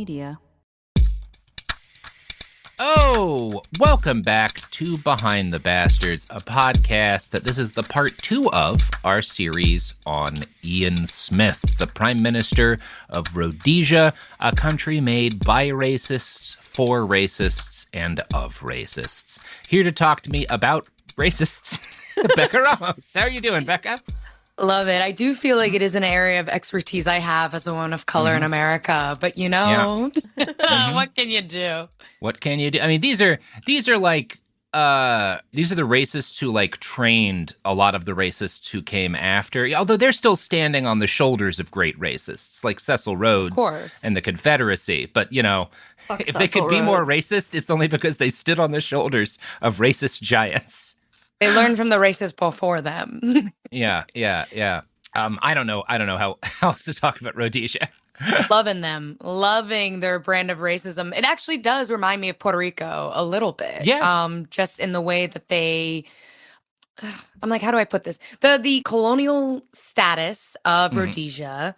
Media. Oh, welcome back to Behind the Bastards, a podcast that this is the part 2 of our series on Ian Smith, the Prime Minister of Rhodesia, a country made by racists, for racists, and of racists. Here to talk to me about racists, Becca Ramos. How are you doing, Becca? Love it. I do feel like it is an area of expertise I have as a woman of color in America, but what can you do? What can you do? I mean, these are like these are the racists who like trained a lot of the racists who came after, although they're still standing on the shoulders of great racists like Cecil Rhodes and the Confederacy. But, if they could be more racist, it's only because they stood on the shoulders of racist giants. They learned from the racists before them. Yeah. I don't know how else to talk about Rhodesia. Loving them, loving their brand of racism. It actually does remind me of Puerto Rico a little bit. Yeah. Just in the way that I'm like, how do I put this? The colonial status of Rhodesia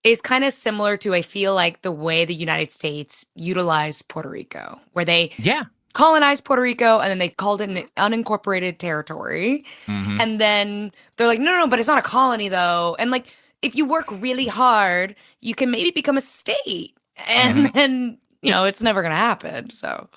is kind of similar to, I feel like, the way the United States utilized Puerto Rico, where they colonized Puerto Rico and then they called it an unincorporated territory. And then they're like, no, but it's not a colony though. And like, if you work really hard, you can maybe become a state. And then, it's never going to happen. So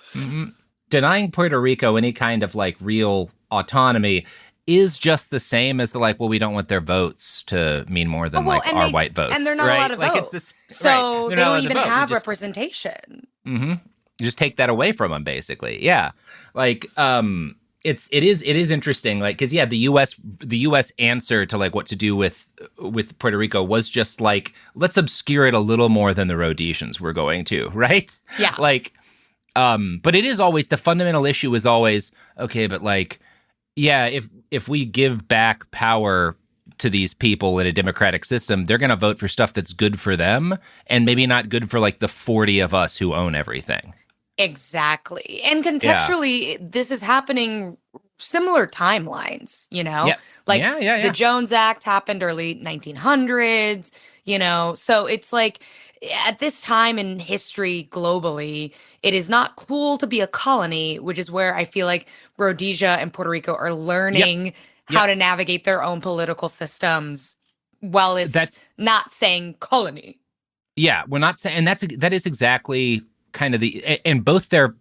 denying Puerto Rico any kind of like real autonomy is just the same as the like, well, we don't want their votes to mean more than our white votes. And they're not allowed to vote. So they don't even have representation. You just take that away from them, basically. Yeah, like it is interesting, like, because the U.S. answer to like what to do with Puerto Rico was just like, let's obscure it a little more than the Rhodesians were going to, right? Yeah, like, but it is always the fundamental issue is always okay, but like, yeah, if we give back power to these people in a democratic system, they're going to vote for stuff that's good for them and maybe not good for like the 40 of us who own everything. Exactly. And contextually, this is happening similar timelines, the Jones Act happened early 1900s, so it's like at this time in history globally, it is not cool to be a colony, which is where I feel like Rhodesia and Puerto Rico are learning how to navigate their own political systems while it's not saying colony. Yeah, we're not saying, and that is exactly kind of and both their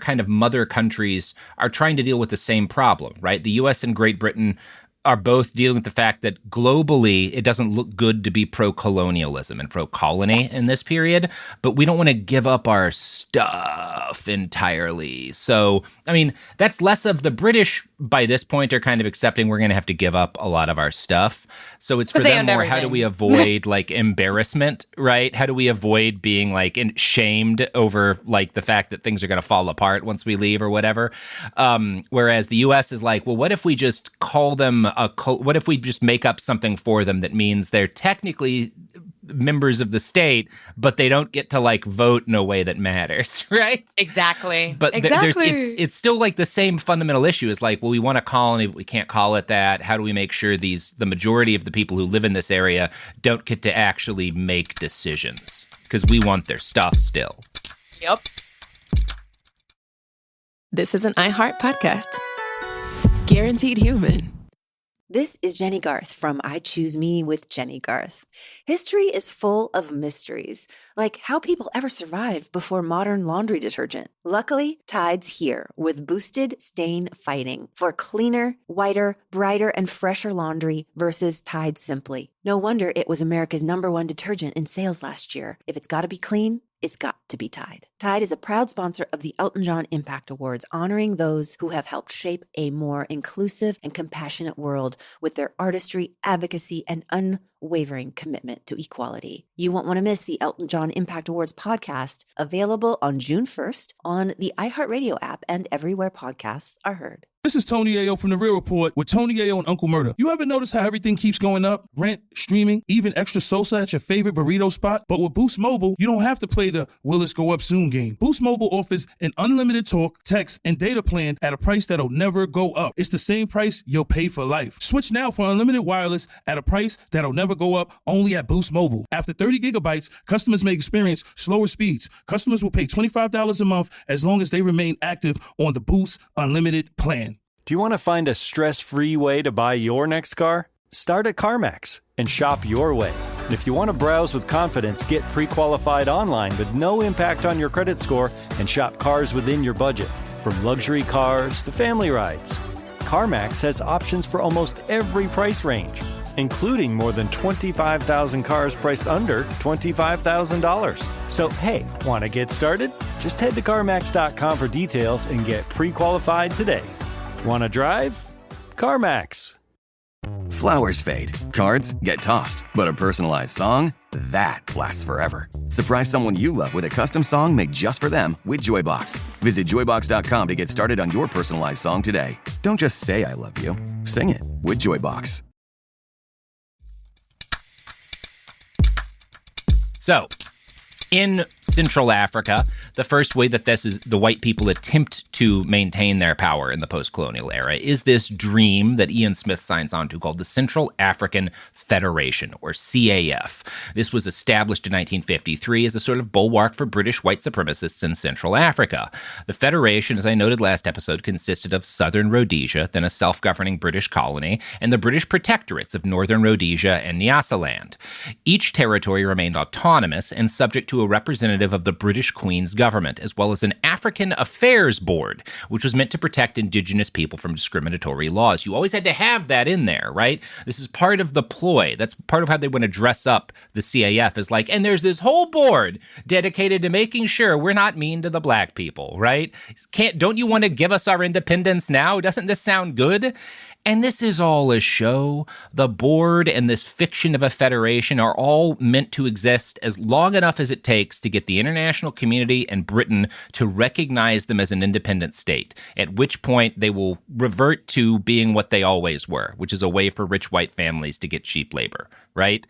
kind of mother countries are trying to deal with the same problem, right? The U.S. and Great Britain are both dealing with the fact that globally it doesn't look good to be pro-colonialism and pro-colony in this period, but we don't want to give up our stuff entirely. So, I mean, that's less of the British by this point are kind of accepting we're going to have to give up a lot of our stuff. So it's for them more, how do we avoid like embarrassment, right? How do we avoid being like shamed over like the fact that things are going to fall apart once we leave or whatever? Whereas the U.S. is like, well, what if we just call them what if we just make up something for them that means they're technically members of the state, but they don't get to like vote in a way that matters, right? Exactly. But it's still like the same fundamental issue is like, well, we want a colony, but we can't call it that. How do we make sure the majority of the people who live in this area don't get to actually make decisions? Because we want their stuff still. Yep. This is an iHeart podcast. Guaranteed human. This is Jenny Garth from I Choose Me with Jenny Garth. History is full of mysteries, like how people ever survived before modern laundry detergent. Luckily, Tide's here with boosted stain fighting for cleaner, whiter, brighter, and fresher laundry versus Tide Simply. No wonder it was America's #1 detergent in sales last year. If it's got to be clean, it's got to be Tide. Tide is a proud sponsor of the Elton John Impact Awards, honoring those who have helped shape a more inclusive and compassionate world with their artistry, advocacy, and unwavering commitment to equality. You won't want to miss the Elton John Impact Awards podcast, available on June 1st on the iHeartRadio app and everywhere podcasts are heard. This is Tony Ayo from The Real Report with Tony Ayo and Uncle Murder. You ever notice how everything keeps going up? Rent, streaming, even extra salsa at your favorite burrito spot? But with Boost Mobile, you don't have to play the will this go up soon game. Boost Mobile offers an unlimited talk, text, and data plan at a price that'll never go up. It's the same price you'll pay for life. Switch now for unlimited wireless at a price that'll never go up, only at Boost Mobile. After 30 gigabytes, customers may experience slower speeds. Customers will pay $25 a month as long as they remain active on the Boost Unlimited plan. Do you want to find a stress-free way to buy your next car? Start at CarMax and shop your way. And if you want to browse with confidence, get pre-qualified online with no impact on your credit score and shop cars within your budget. From luxury cars to family rides, CarMax has options for almost every price range, including more than 25,000 cars priced under $25,000. So, hey, want to get started? Just head to CarMax.com for details and get pre-qualified today. Want to drive? CarMax. Flowers fade, cards get tossed, but a personalized song, that lasts forever. Surprise someone you love with a custom song made just for them with Joybox. Visit Joybox.com to get started on your personalized song today. Don't just say I love you, sing it with Joybox. So, in Central Africa, the first way that the white people attempt to maintain their power in the post-colonial era is this dream that Ian Smith signs on to called the Central African Federation, or CAF. This was established in 1953 as a sort of bulwark for British white supremacists in Central Africa. The Federation, as I noted last episode, consisted of southern Rhodesia, then a self-governing British colony, and the British protectorates of northern Rhodesia and Nyasaland. Each territory remained autonomous and subject to a representative of the British Queen's government, as well as an African Affairs Board, which was meant to protect indigenous people from discriminatory laws. You always had to have that in there, right? This is part of the ploy. That's part of how they want to dress up the CAF, is like, and there's this whole board dedicated to making sure we're not mean to the black people, right? Don't you want to give us our independence now? Doesn't this sound good? And this is all a show. The board and this fiction of a federation are all meant to exist as long enough as it takes to get the international community and Britain to recognize them as an independent state, at which point they will revert to being what they always were, which is a way for rich white families to get cheap labor, right?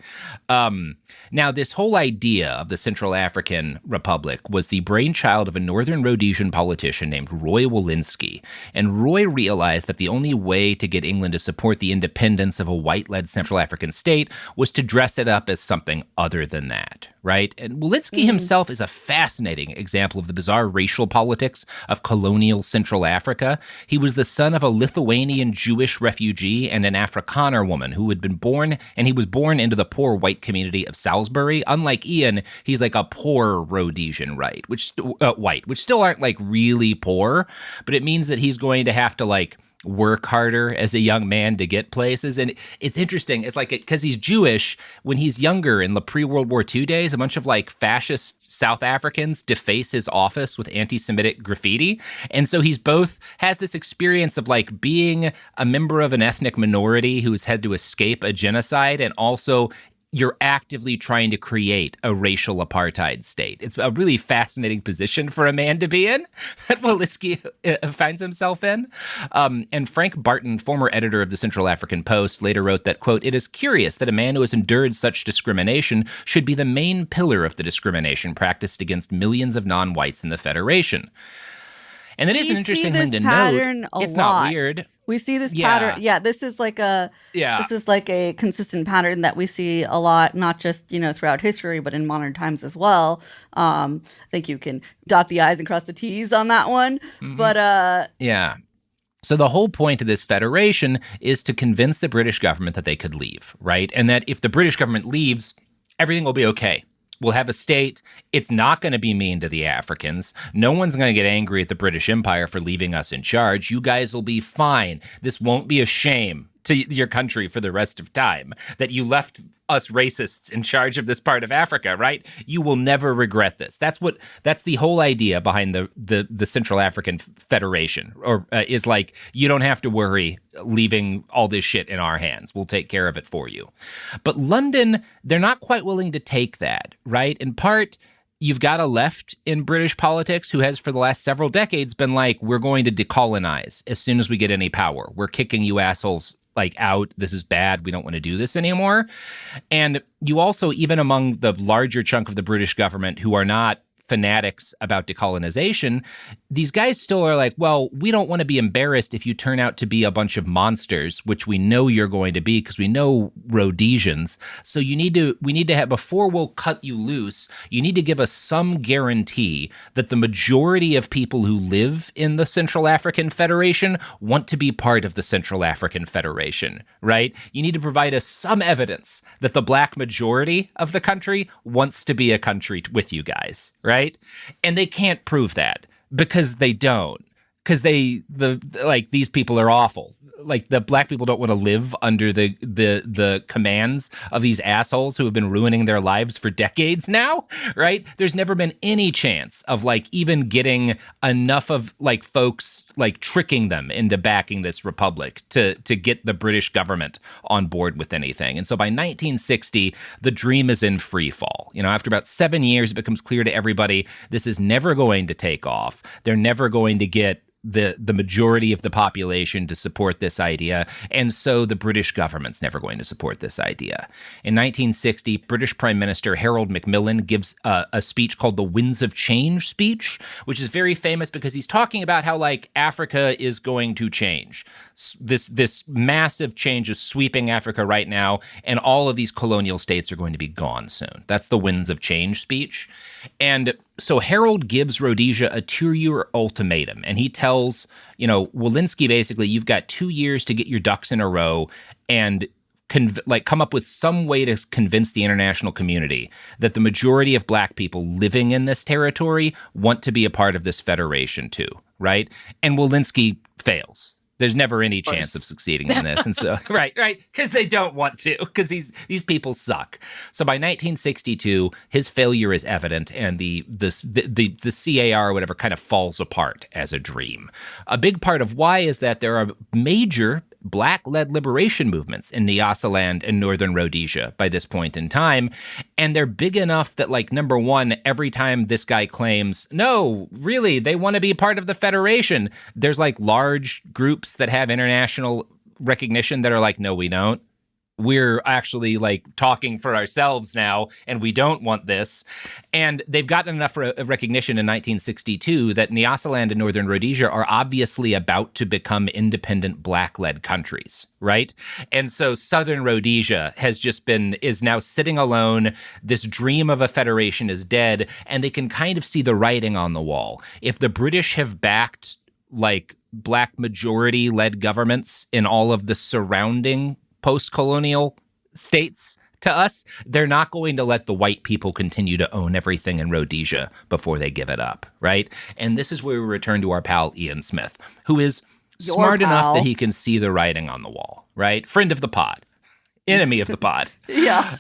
Now, this whole idea of the Central African Republic was the brainchild of a northern Rhodesian politician named Roy Walensky. And Roy realized that the only way to get England to support the independence of a white-led Central African state was to dress it up as something other than that, right? And Walensky himself is a fascinating example of the bizarre racial politics of colonial Central Africa. He was the son of a Lithuanian Jewish refugee and an Afrikaner woman who had been born, and he was born into the poor white community of Salisbury. Unlike Ian, he's like a poor Rhodesian white, which still aren't like really poor, but it means that he's going to have to like work harder as a young man to get places. And it's interesting. It's like, because he's Jewish, when he's younger in the pre-World War II days, a bunch of like fascist South Africans deface his office with anti-Semitic graffiti. And so he's both has this experience of like being a member of an ethnic minority who's had to escape a genocide, and also you're actively trying to create a racial apartheid state. It's a really fascinating position for a man to be in, that Walensky finds himself in. And Frank Barton, former editor of the Central African Post, later wrote that, quote, "It is curious that a man who has endured such discrimination should be the main pillar of the discrimination practiced against millions of non-whites in the Federation." And it is an interesting thing to note. It's not weird. We see this pattern. Yeah, this is like a consistent pattern that we see a lot, not just, throughout history, but in modern times as well. I think you can dot the I's and cross the T's on that one. Mm-hmm. But yeah. So the whole point of this federation is to convince the British government that they could leave, right? And that if the British government leaves, everything will be okay. We'll have a state. It's not going to be mean to the Africans. No one's going to get angry at the British Empire for leaving us in charge. You guys will be fine. This won't be a shame to your country for the rest of time that you left us racists in charge of this part of Africa, right? You will never regret this. That's the whole idea behind the Central African Federation, or is like, you don't have to worry leaving all this shit in our hands. We'll take care of it for you. But London, they're not quite willing to take that, right? In part, you've got a left in British politics who has for the last several decades been like, we're going to decolonize as soon as we get any power. We're kicking you assholes like out. This is bad. We don't want to do this anymore. And you also, even among the larger chunk of the British government who are not fanatics about decolonization, these guys still are like, well, we don't want to be embarrassed if you turn out to be a bunch of monsters, which we know you're going to be because we know Rhodesians. So we need to have, before we'll cut you loose, you need to give us some guarantee that the majority of people who live in the Central African Federation want to be part of the Central African Federation, right? You need to provide us some evidence that the black majority of the country wants to be a country with you guys, right? And they can't prove that because they don't. Because these people are awful. Like, the black people don't want to live under the commands of these assholes who have been ruining their lives for decades now, right? There's never been any chance of like even getting enough of like folks like tricking them into backing this republic to get the British government on board with anything. And so by 1960, the dream is in free fall. You know, after about 7 years, it becomes clear to everybody this is never going to take off. They're never going to get the majority of the population to support this idea, and so the British government's never going to support this idea. In 1960, British Prime Minister Harold Macmillan gives a speech called the Winds of Change speech, which is very famous because he's talking about how like Africa is going to change. This massive change is sweeping Africa right now, and all of these colonial states are going to be gone soon. That's the Winds of Change speech. And so Harold gives Rhodesia a 2-year ultimatum, and he tells, Walensky basically, you've got 2 years to get your ducks in a row and come up with some way to convince the international community that the majority of black people living in this territory want to be a part of this federation too, right? And Walensky fails. There's never any chance of succeeding in this. And so, right, because they don't want to, because these people suck. So by 1962, his failure is evident, and the CAR or whatever kind of falls apart as a dream. A big part of why is that there are major black-led liberation movements in Nyasaland and northern Rhodesia by this point in time, and they're big enough that, like, number one, every time this guy claims, no, really, they want to be part of the Federation, there's, like, large groups that have international recognition that are like, no, we don't. We're actually like talking for ourselves now, and we don't want this. And they've gotten enough recognition in 1962 that Nyasaland and Northern Rhodesia are obviously about to become independent black-led countries, right? And so Southern Rhodesia is now sitting alone. This dream of a federation is dead, and they can kind of see the writing on the wall. If the British have backed like black majority-led governments in all of the surrounding post-colonial states to us, they're not going to let the white people continue to own everything in Rhodesia before they give it up, right? And this is where we return to our pal Ian Smith, who is smart enough that he can see the writing on the wall, right? Friend of the pod, enemy of the pod. Yeah.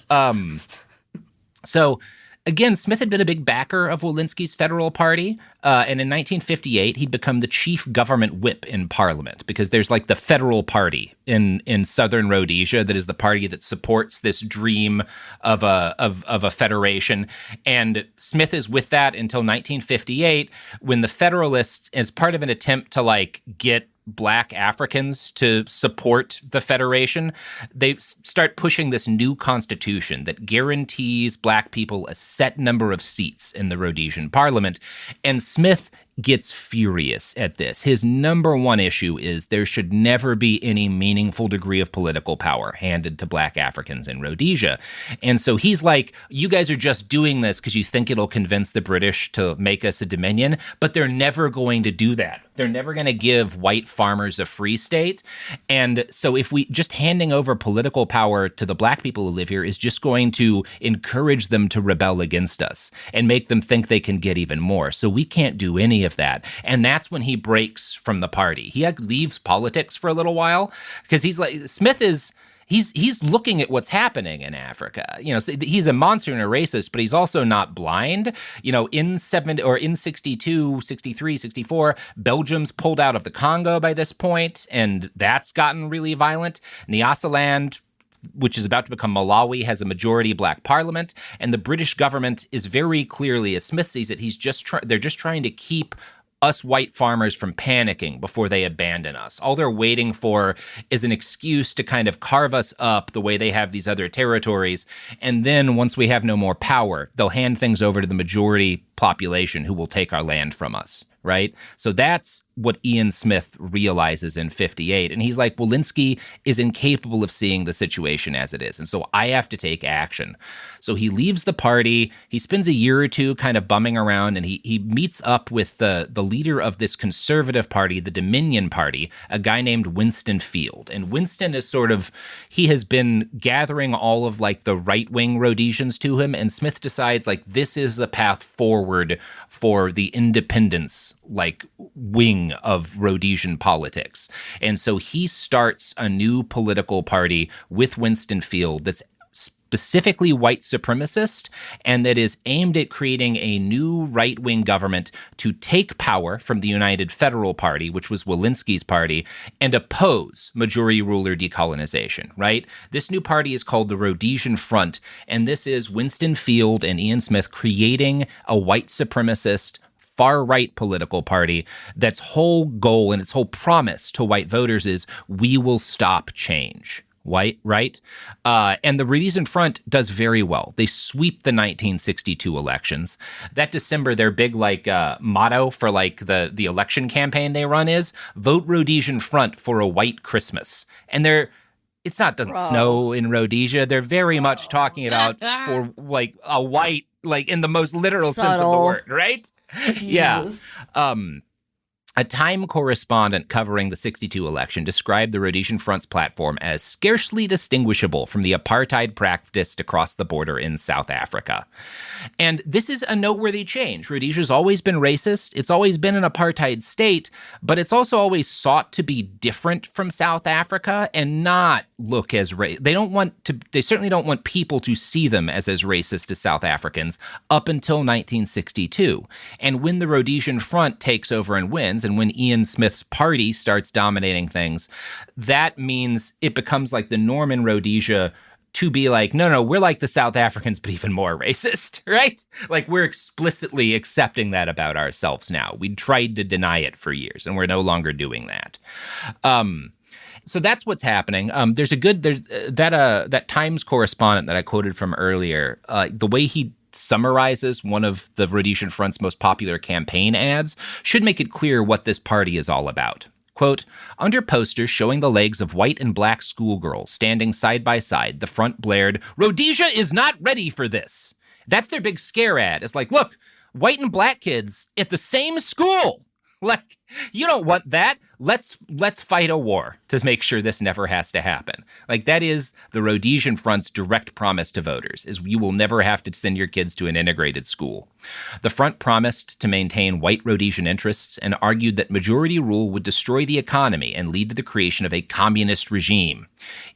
So again, Smith had been a big backer of Walensky's Federal Party, and in 1958, he'd become the chief government whip in Parliament, because there's like the Federal Party in Southern Rhodesia that is the party that supports this dream of a federation. And Smith is with that until 1958, when the Federalists, as part of an attempt to like get black Africans to support the Federation, they start pushing this new constitution that guarantees black people a set number of seats in the Rhodesian parliament. And Smith gets furious at this. His number one issue is there should never be any meaningful degree of political power handed to black Africans in Rhodesia. And so he's like, you guys are just doing this because you think it'll convince the British to make us a dominion, but they're never going to do that. They're never going to give white farmers a free state. And so if we just handing over political power to the black people who live here is just going to encourage them to rebel against us and make them think they can get even more. So we can't do any of that. And that's when he breaks from the party. He leaves politics for a little while because he's like, Smith is, he's looking at what's happening in Africa. You know, so he's a monster and a racist, but he's also not blind. You know, in 62, 63, 64, Belgium's pulled out of the Congo by this point, and that's gotten really violent. Nyasaland which is about to become Malawi, has a majority black parliament, and the British government is very clearly, as Smith sees it, they're just trying to keep us white farmers from panicking before they abandon us. All they're waiting for is an excuse to kind of carve us up the way they have these other territories. And then once we have no more power, they'll hand things over to the majority population who will take our land from us. Right? So that's what Ian Smith realizes in 58. And he's like, Walensky is incapable of seeing the situation as it is. And so I have to take action. So he leaves the party. He spends a year or two kind of bumming around, and he meets up with the leader of this conservative party, the Dominion Party, a guy named Winston Field. And Winston is he has been gathering all of like the right-wing Rhodesians to him. And Smith decides like this is the path forward for the independence like wing of Rhodesian politics. And so he starts a new political party with Winston Field that's specifically white supremacist and that is aimed at creating a new right-wing government to take power from the United Federal Party, which was Walensky's party, and oppose majority ruler decolonization, right? This new party is called the Rhodesian Front, and this is Winston Field and Ian Smith creating a white supremacist far-right political party that's whole goal and its whole promise to white voters is we will stop change. Right? And the Rhodesian Front does very well. They sweep the 1962 elections. That December, their big motto for the election campaign they run is vote Rhodesian Front for a white Christmas. And doesn't snow in Rhodesia. They're very much talking about for like a white, like in the most literal sense of the word, right? Yeah. A Time correspondent covering the 62 election described the Rhodesian Front's platform as scarcely distinguishable from the apartheid practiced across the border in South Africa. And this is a noteworthy change. Rhodesia's always been racist. It's always been an apartheid state, but it's also always sought to be different from South Africa and not look as they certainly don't want people to see them as racist as South Africans up until 1962. And when the Rhodesian Front takes over and wins, and when Ian Smith's party starts dominating things, that means it becomes like the norm in Rhodesia to be like, no, we're like the South Africans, but even more racist, right? Like we're explicitly accepting that about ourselves now. We tried to deny it for years, and we're no longer doing that. So that's what's happening. There's that Times correspondent that I quoted from earlier, the way he summarizes one of the Rhodesian Front's most popular campaign ads should make it clear what this party is all about. Quote, under posters showing the legs of white and black schoolgirls standing side by side, the Front blared, Rhodesia is not ready for this. That's their big scare ad. It's like, look, white and black kids at the same school. Like, you don't want that. Let's fight a war to make sure this never has to happen. Like, that is the Rhodesian Front's direct promise to voters, is you will never have to send your kids to an integrated school. The Front promised to maintain white Rhodesian interests and argued that majority rule would destroy the economy and lead to the creation of a communist regime.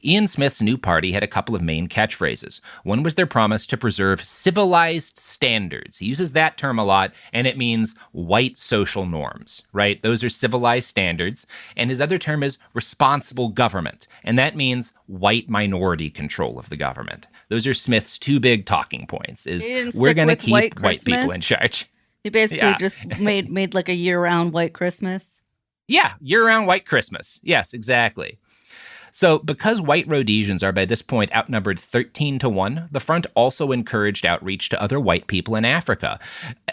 Ian Smith's new party had a couple of main catchphrases. One was their promise to preserve civilized standards. He uses that term a lot, and it means white social norms, right? Those are civilized standards. And his other term is responsible government, and that means white minority control of the government. Those are Smith's two big talking points, is we're going to keep white people in charge. He basically just made like a year-round white Christmas. Yeah, year-round white Christmas. Yes, exactly. So because white Rhodesians are by this point outnumbered 13-1, the Front also encouraged outreach to other white people in Africa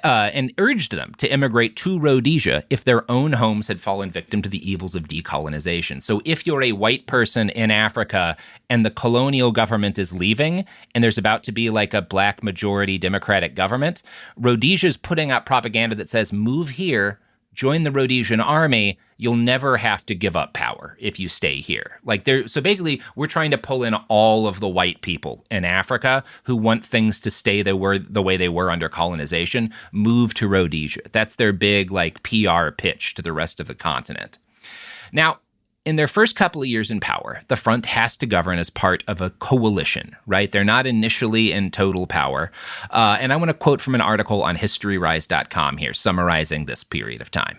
and urged them to immigrate to Rhodesia if their own homes had fallen victim to the evils of decolonization. So if you're a white person in Africa and the colonial government is leaving and there's about to be like a black majority democratic government, Rhodesia is putting out propaganda that says, move here, join the Rhodesian army, you'll never have to give up power if you stay here. So basically, we're trying to pull in all of the white people in Africa who want things to stay the way they were under colonization, move to Rhodesia. That's their big PR pitch to the rest of the continent. Now, in their first couple of years in power, the Front has to govern as part of a coalition, right? They're not initially in total power. And I want to quote from an article on historyrise.com here, summarizing this period of time.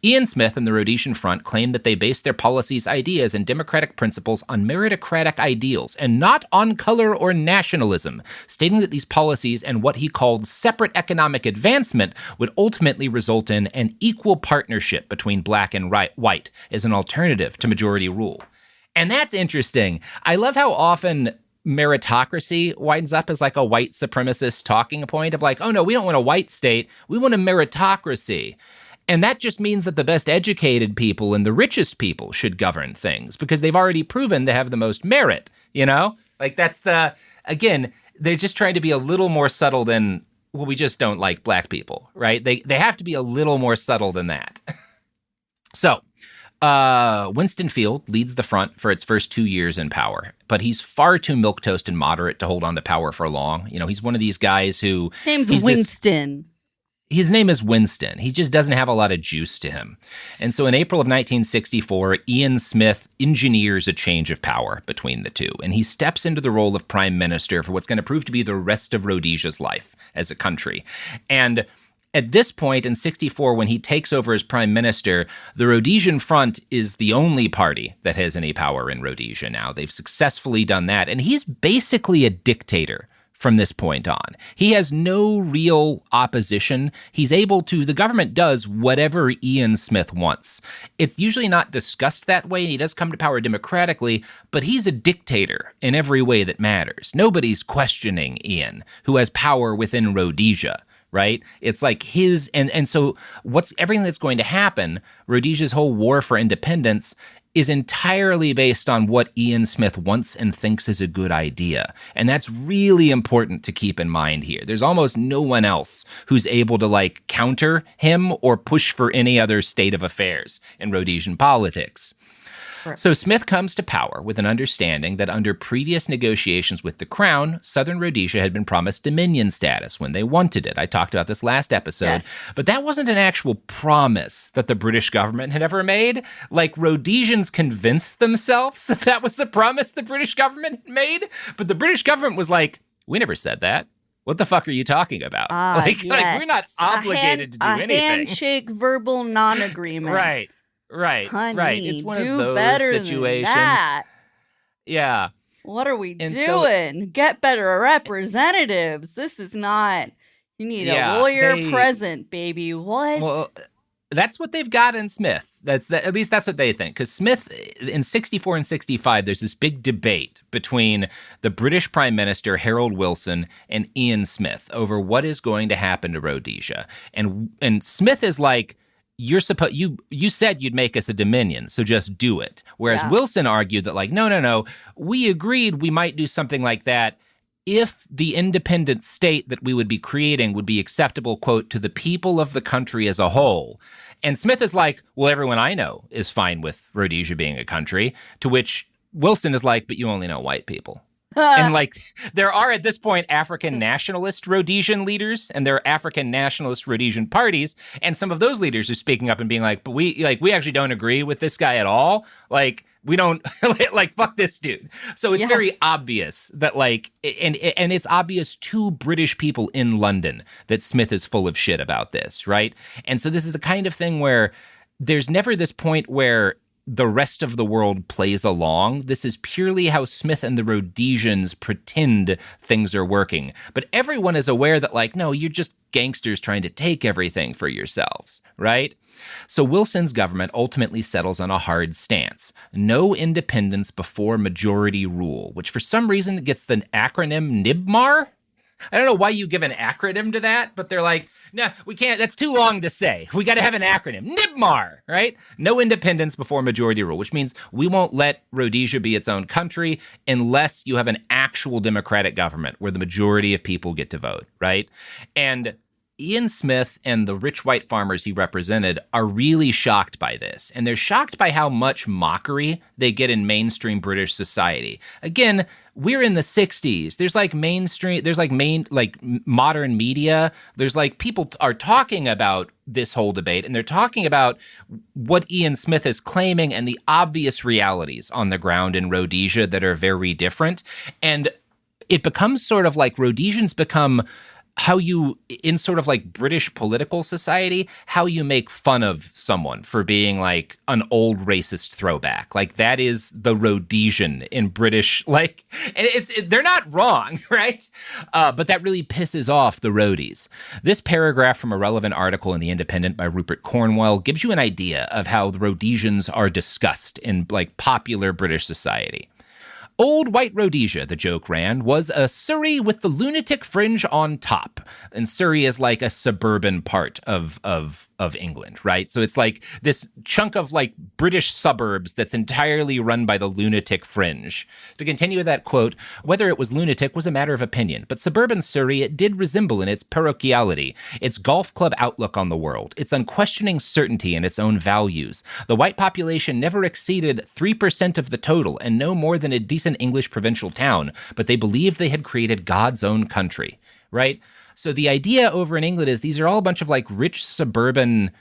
Ian Smith and the Rhodesian Front claim that they base their policies, ideas, and democratic principles on meritocratic ideals and not on color or nationalism, stating that these policies and what he called separate economic advancement would ultimately result in an equal partnership between black and white as an alternative to majority rule. And that's interesting. I love how often meritocracy winds up as like a white supremacist talking point of like, oh no, we don't want a white state, we want a meritocracy. And that just means that the best educated people and the richest people should govern things because they've already proven to have the most merit, you know? Like that's again, they're just trying to be a little more subtle than, well, we just don't like black people, right? They have to be a little more subtle than that. So, Winston Field leads the front for its first 2 years in power, but he's far too milquetoast and moderate to hold on to power for long. You know, he's one of these guys who... His name's Winston. His name is Winston. He just doesn't have a lot of juice to him. And so in April of 1964, Ian Smith engineers a change of power between the two, and he steps into the role of prime minister for what's going to prove to be the rest of Rhodesia's life as a country. And at this point in 64, when he takes over as prime minister, the Rhodesian Front is the only party that has any power in Rhodesia now. They've successfully done that. And he's basically a dictator from this point on. He has no real opposition. He's able to, the government does whatever Ian Smith wants. It's usually not discussed that way, and he does come to power democratically, but he's a dictator in every way that matters. Nobody's questioning Ian, who has power within Rhodesia. Right? It's like his, and so everything that's going to happen, Rhodesia's whole war for independence is entirely based on what Ian Smith wants and thinks is a good idea. And that's really important to keep in mind here. There's almost no one else who's able to like counter him or push for any other state of affairs in Rhodesian politics. So Smith comes to power with an understanding that under previous negotiations with the Crown, Southern Rhodesia had been promised Dominion status when they wanted it. I talked about this last episode, but that wasn't an actual promise that the British government had ever made. Like Rhodesians convinced themselves that that was the promise the British government had made, but the British government was like, we never said that. What the fuck are you talking about? Like we're not obligated to do anything. A handshake verbal non-agreement. Right. Honey, it's one do of those better situations. Than that. Yeah. What are we And doing? Get better representatives. This is not. You need a lawyer present, baby. What? Well, that's what they've got in Smith. At least that's what they think. Because Smith, in 64 and 65, there's this big debate between the British Prime Minister, Harold Wilson, and Ian Smith over what is going to happen to Rhodesia. And Smith is like, you said you'd make us a dominion, so just do it. Whereas Wilson argued that like, no, we agreed we might do something like that if the independent state that we would be creating would be acceptable, quote, to the people of the country as a whole. And Smith is like, well, everyone I know is fine with Rhodesia being a country, to which Wilson is like, but you only know white people. And like, there are at this point African nationalist Rhodesian leaders, and there are African nationalist Rhodesian parties, and some of those leaders are speaking up and being like, but we actually don't agree with this guy at all. Like, we don't like fuck this dude. So it's very obvious that like, and it's obvious to British people in London that Smith is full of shit about this, right? And so this is the kind of thing where there's never this point where the rest of the world plays along. This is purely how Smith and the Rhodesians pretend things are working. But everyone is aware that, like, no, you're just gangsters trying to take everything for yourselves, right? So Wilson's government ultimately settles on a hard stance. No independence before majority rule, which for some reason gets the acronym NIBMAR. I don't know why you give an acronym to that, but they're like, no, we can't. That's too long to say. We got to have an acronym. NIBMAR, right? No independence before majority rule, which means we won't let Rhodesia be its own country unless you have an actual democratic government where the majority of people get to vote, right? And Ian Smith and the rich white farmers he represented are really shocked by this. And they're shocked by how much mockery they get in mainstream British society. Again, we're in the 60s. There's like modern media. There's like people are talking about this whole debate, and they're talking about what Ian Smith is claiming and the obvious realities on the ground in Rhodesia that are very different. And it becomes sort of like Rhodesians become how you, in sort of like British political society, how you make fun of someone for being like an old racist throwback. Like that is the Rhodesian in British, like, and they're not wrong, right? But that really pisses off the roadies. This paragraph from a relevant article in The Independent by Rupert Cornwell gives you an idea of how the Rhodesians are discussed in like popular British society. Old White Rhodesia, the joke ran, was a Surrey with the lunatic fringe on top. And Surrey is like a suburban part of England, right? So it's like this chunk of like British suburbs that's entirely run by the lunatic fringe. To continue with that quote, whether it was lunatic was a matter of opinion, but suburban Surrey, it did resemble in its parochiality, its golf club outlook on the world, its unquestioning certainty in its own values. The white population never exceeded 3% of the total and no more than a decent English provincial town, but they believed they had created God's own country, right? So the idea over in England is these are all a bunch of like rich suburban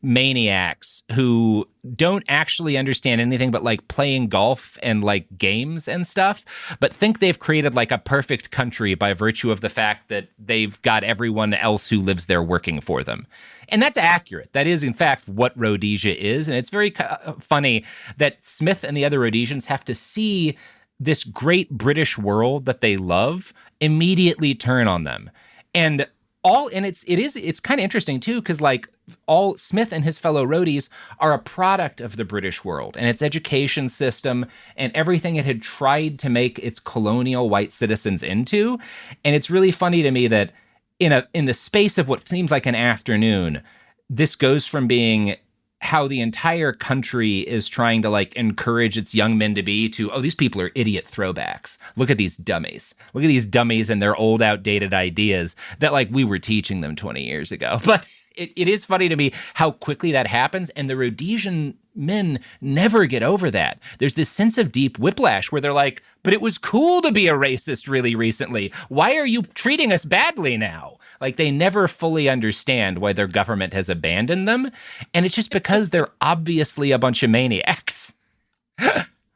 maniacs who don't actually understand anything but like playing golf and like games and stuff, but think they've created like a perfect country by virtue of the fact that they've got everyone else who lives there working for them. And that's accurate. That is, in fact, what Rhodesia is. And it's very funny that Smith and the other Rhodesians have to see this great British world that they love immediately turn on them. And it's kind of interesting too, because like all Smith and his fellow roadies are a product of the British world and its education system and everything it had tried to make its colonial white citizens into. And it's really funny to me that in the space of what seems like an afternoon, this goes from being how the entire country is trying to like encourage its young men to be to, oh, these people are idiot throwbacks. Look at these dummies. Look at these dummies and their old outdated ideas that like we were teaching them 20 years ago. But it is funny to me how quickly that happens. And the Rhodesian men never get over that. There's this sense of deep whiplash where they're like, but it was cool to be a racist really recently. Why are you treating us badly now? Like they never fully understand why their government has abandoned them. And it's just because they're obviously a bunch of maniacs.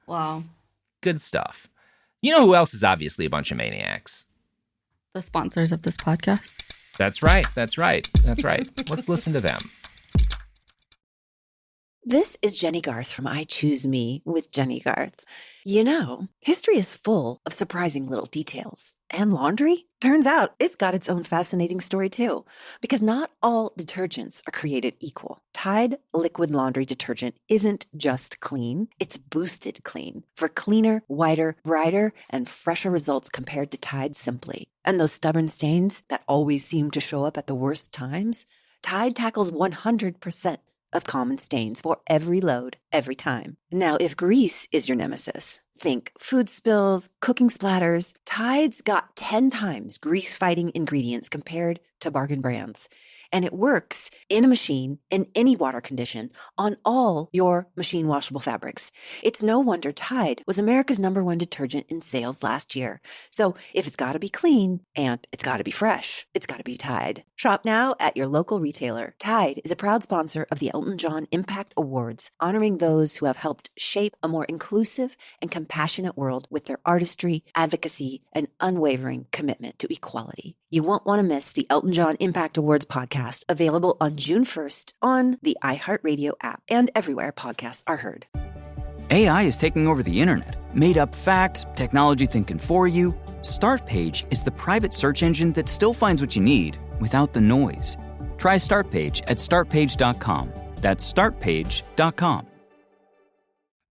Wow. Good stuff. You know who else is obviously a bunch of maniacs? The sponsors of this podcast. That's right. That's right. That's right. Let's listen to them. This is Jenny Garth from I Choose Me with Jenny Garth. You know, history is full of surprising little details. And laundry? Turns out it's got its own fascinating story too. Because not all detergents are created equal. Tide liquid laundry detergent isn't just clean, it's boosted clean. For cleaner, whiter, brighter, and fresher results compared to Tide Simply. And those stubborn stains that always seem to show up at the worst times? Tide tackles 100% of common stains for every load, every time. Now, if grease is your nemesis, think food spills, cooking splatters, Tide's got 10 times grease-fighting ingredients compared to bargain brands. And it works in a machine, in any water condition, on all your machine washable fabrics. It's no wonder Tide was America's #1 detergent in sales last year. So if it's got to be clean and it's got to be fresh, it's got to be Tide. Shop now at your local retailer. Tide is a proud sponsor of the Elton John Impact Awards, honoring those who have helped shape a more inclusive and compassionate world with their artistry, advocacy, and unwavering commitment to equality. You won't want to miss the Elton John Impact Awards podcast, available on June 1st on the iHeartRadio app and everywhere podcasts are heard. AI is taking over the internet. Made up facts, technology thinking for you. Startpage is the private search engine that still finds what you need without the noise. Try Startpage at startpage.com. That's startpage.com.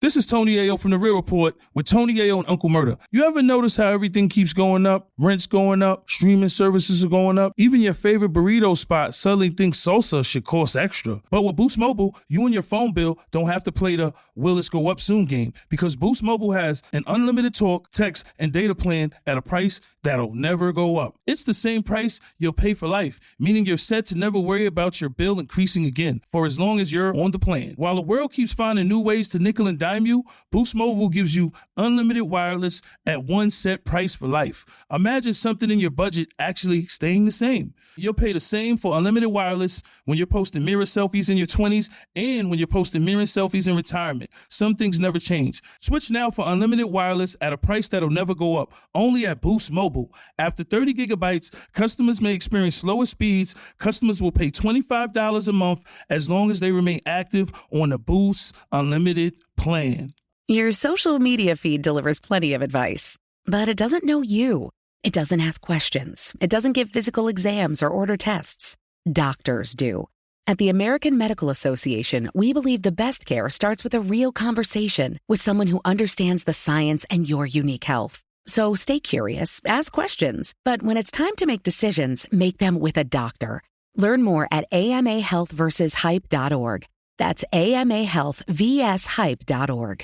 This is Tony Ayo from The Real Report with Tony Ayo and Uncle Murder. You ever notice how everything keeps going up? Rent's going up, streaming services are going up. Even your favorite burrito spot suddenly thinks salsa should cost extra. But with Boost Mobile, you and your phone bill don't have to play the will this go up soon game, because Boost Mobile has an unlimited talk, text, and data plan at a price that'll never go up. It's the same price you'll pay for life, meaning you're set to never worry about your bill increasing again for as long as you're on the plan. While the world keeps finding new ways to nickel and dime you, Boost Mobile gives you unlimited wireless at one set price for life. Imagine something in your budget actually staying the same. You'll pay the same for unlimited wireless when you're posting mirror selfies in your 20s and when you're posting mirror selfies in retirement. Some things never change. Switch now for unlimited wireless at a price that'll never go up, only at Boost Mobile. Mobile. After 30 gigabytes, customers may experience slower speeds. Customers will pay $25 a month as long as they remain active on the Boost Unlimited plan. Your social media feed delivers plenty of advice, but it doesn't know you. It doesn't ask questions. It doesn't give physical exams or order tests. Doctors do. At the American Medical Association, we believe the best care starts with a real conversation with someone who understands the science and your unique health. So stay curious, ask questions, but when it's time to make decisions, make them with a doctor. Learn more at amahealthversushype.org. That's amahealthvshype.org.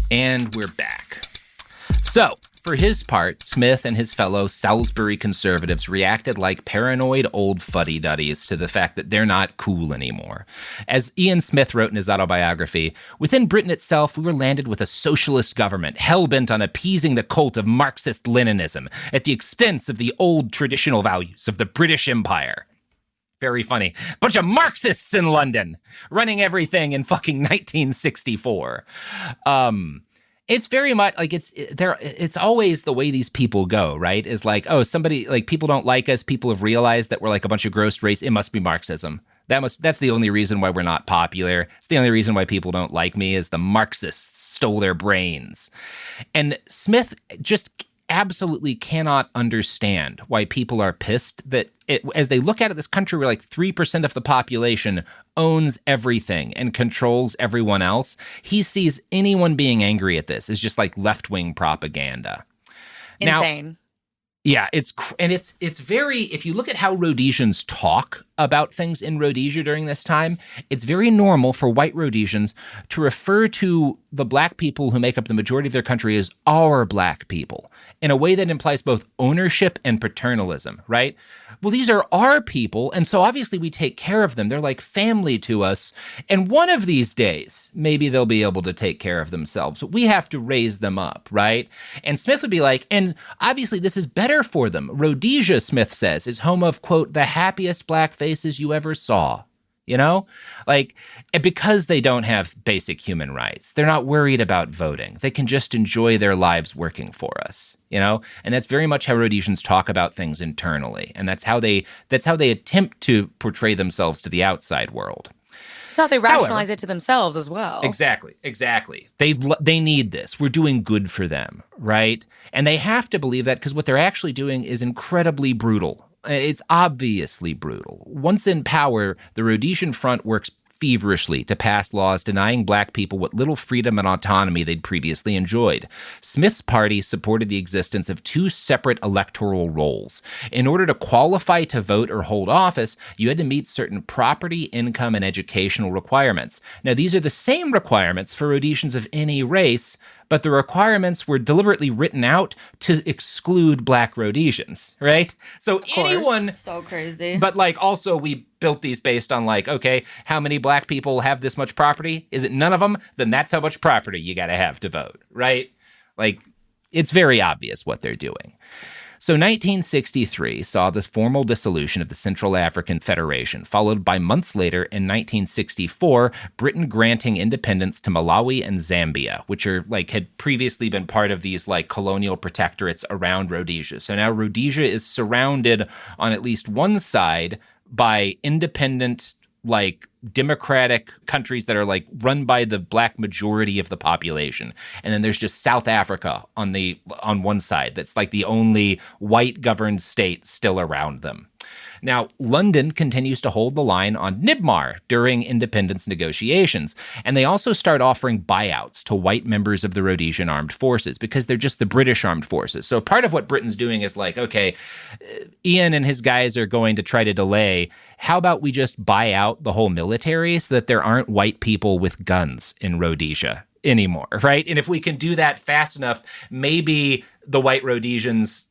And we're back. So, for his part, Smith and his fellow Salisbury conservatives reacted like paranoid old fuddy-duddies to the fact that they're not cool anymore. As Ian Smith wrote in his autobiography, within Britain itself, we were landed with a socialist government hell-bent on appeasing the cult of Marxist-Leninism at the expense of the old traditional values of the British Empire. Very funny. Bunch of Marxists in London running everything in fucking 1964. It's very much like it's always the way these people go, right? Is like, oh, somebody, like, people don't like us. People have realized that we're like a bunch of gross race. It must be Marxism. That's the only reason why we're not popular. It's the only reason why people don't like me is the Marxists stole their brains. And Smith just absolutely cannot understand why people are pissed that as they look at this country where like 3% of the population owns everything and controls everyone else, he sees anyone being angry at this as just like left-wing propaganda. Insane. Now, yeah, it's very, if you look at how Rhodesians talk about things in Rhodesia during this time, it's very normal for white Rhodesians to refer to the black people who make up the majority of their country as our black people in a way that implies both ownership and paternalism, right? Well, these are our people, and so obviously we take care of them. They're like family to us, and one of these days, maybe they'll be able to take care of themselves, but we have to raise them up, right? And Smith would be like, and obviously this is better for them. Rhodesia, Smith says, is home of, quote, the happiest black faces you ever saw. You know, like, because they don't have basic human rights, they're not worried about voting. They can just enjoy their lives working for us, you know, and that's very much how Rhodesians talk about things internally. And that's how they attempt to portray themselves to the outside world. That's how they rationalize it to themselves as well. Exactly. They need this. We're doing good for them, right? And they have to believe that because what they're actually doing is incredibly brutal. It's obviously brutal. Once in power, the Rhodesian Front works feverishly to pass laws denying black people what little freedom and autonomy they'd previously enjoyed. Smith's party supported the existence of two separate electoral rolls. In order to qualify to vote or hold office, you had to meet certain property, income, and educational requirements. Now, these are the same requirements for Rhodesians of any race, but the requirements were deliberately written out to exclude black Rhodesians, right? So anyone... So crazy. But like also we built these based on like, okay, how many black people have this much property? Is it none of them? Then that's how much property you got to have to vote, right? Like, it's very obvious what they're doing. So 1963 saw the formal dissolution of the Central African Federation, followed by months later in 1964, Britain granting independence to Malawi and Zambia, which are like had previously been part of these like colonial protectorates around Rhodesia. So now Rhodesia is surrounded on at least one side by independent, like democratic countries that are like run by the black majority of the population. And then there's just South Africa on one side that's like the only white governed state still around them. Now, London continues to hold the line on Nibmar during independence negotiations, and they also start offering buyouts to white members of the Rhodesian armed forces because they're just the British armed forces. So part of what Britain's doing is like, okay, Ian and his guys are going to try to delay. How about we just buy out the whole military so that there aren't white people with guns in Rhodesia anymore, right? And if we can do that fast enough, maybe the white Rhodesians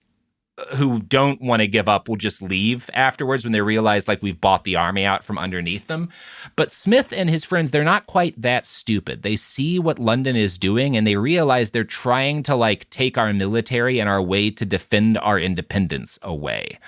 who don't want to give up will just leave afterwards when they realize like we've bought the army out from underneath them. But Smith and his friends, they're not quite that stupid. They see what London is doing and they realize they're trying to like take our military and our way to defend our independence away.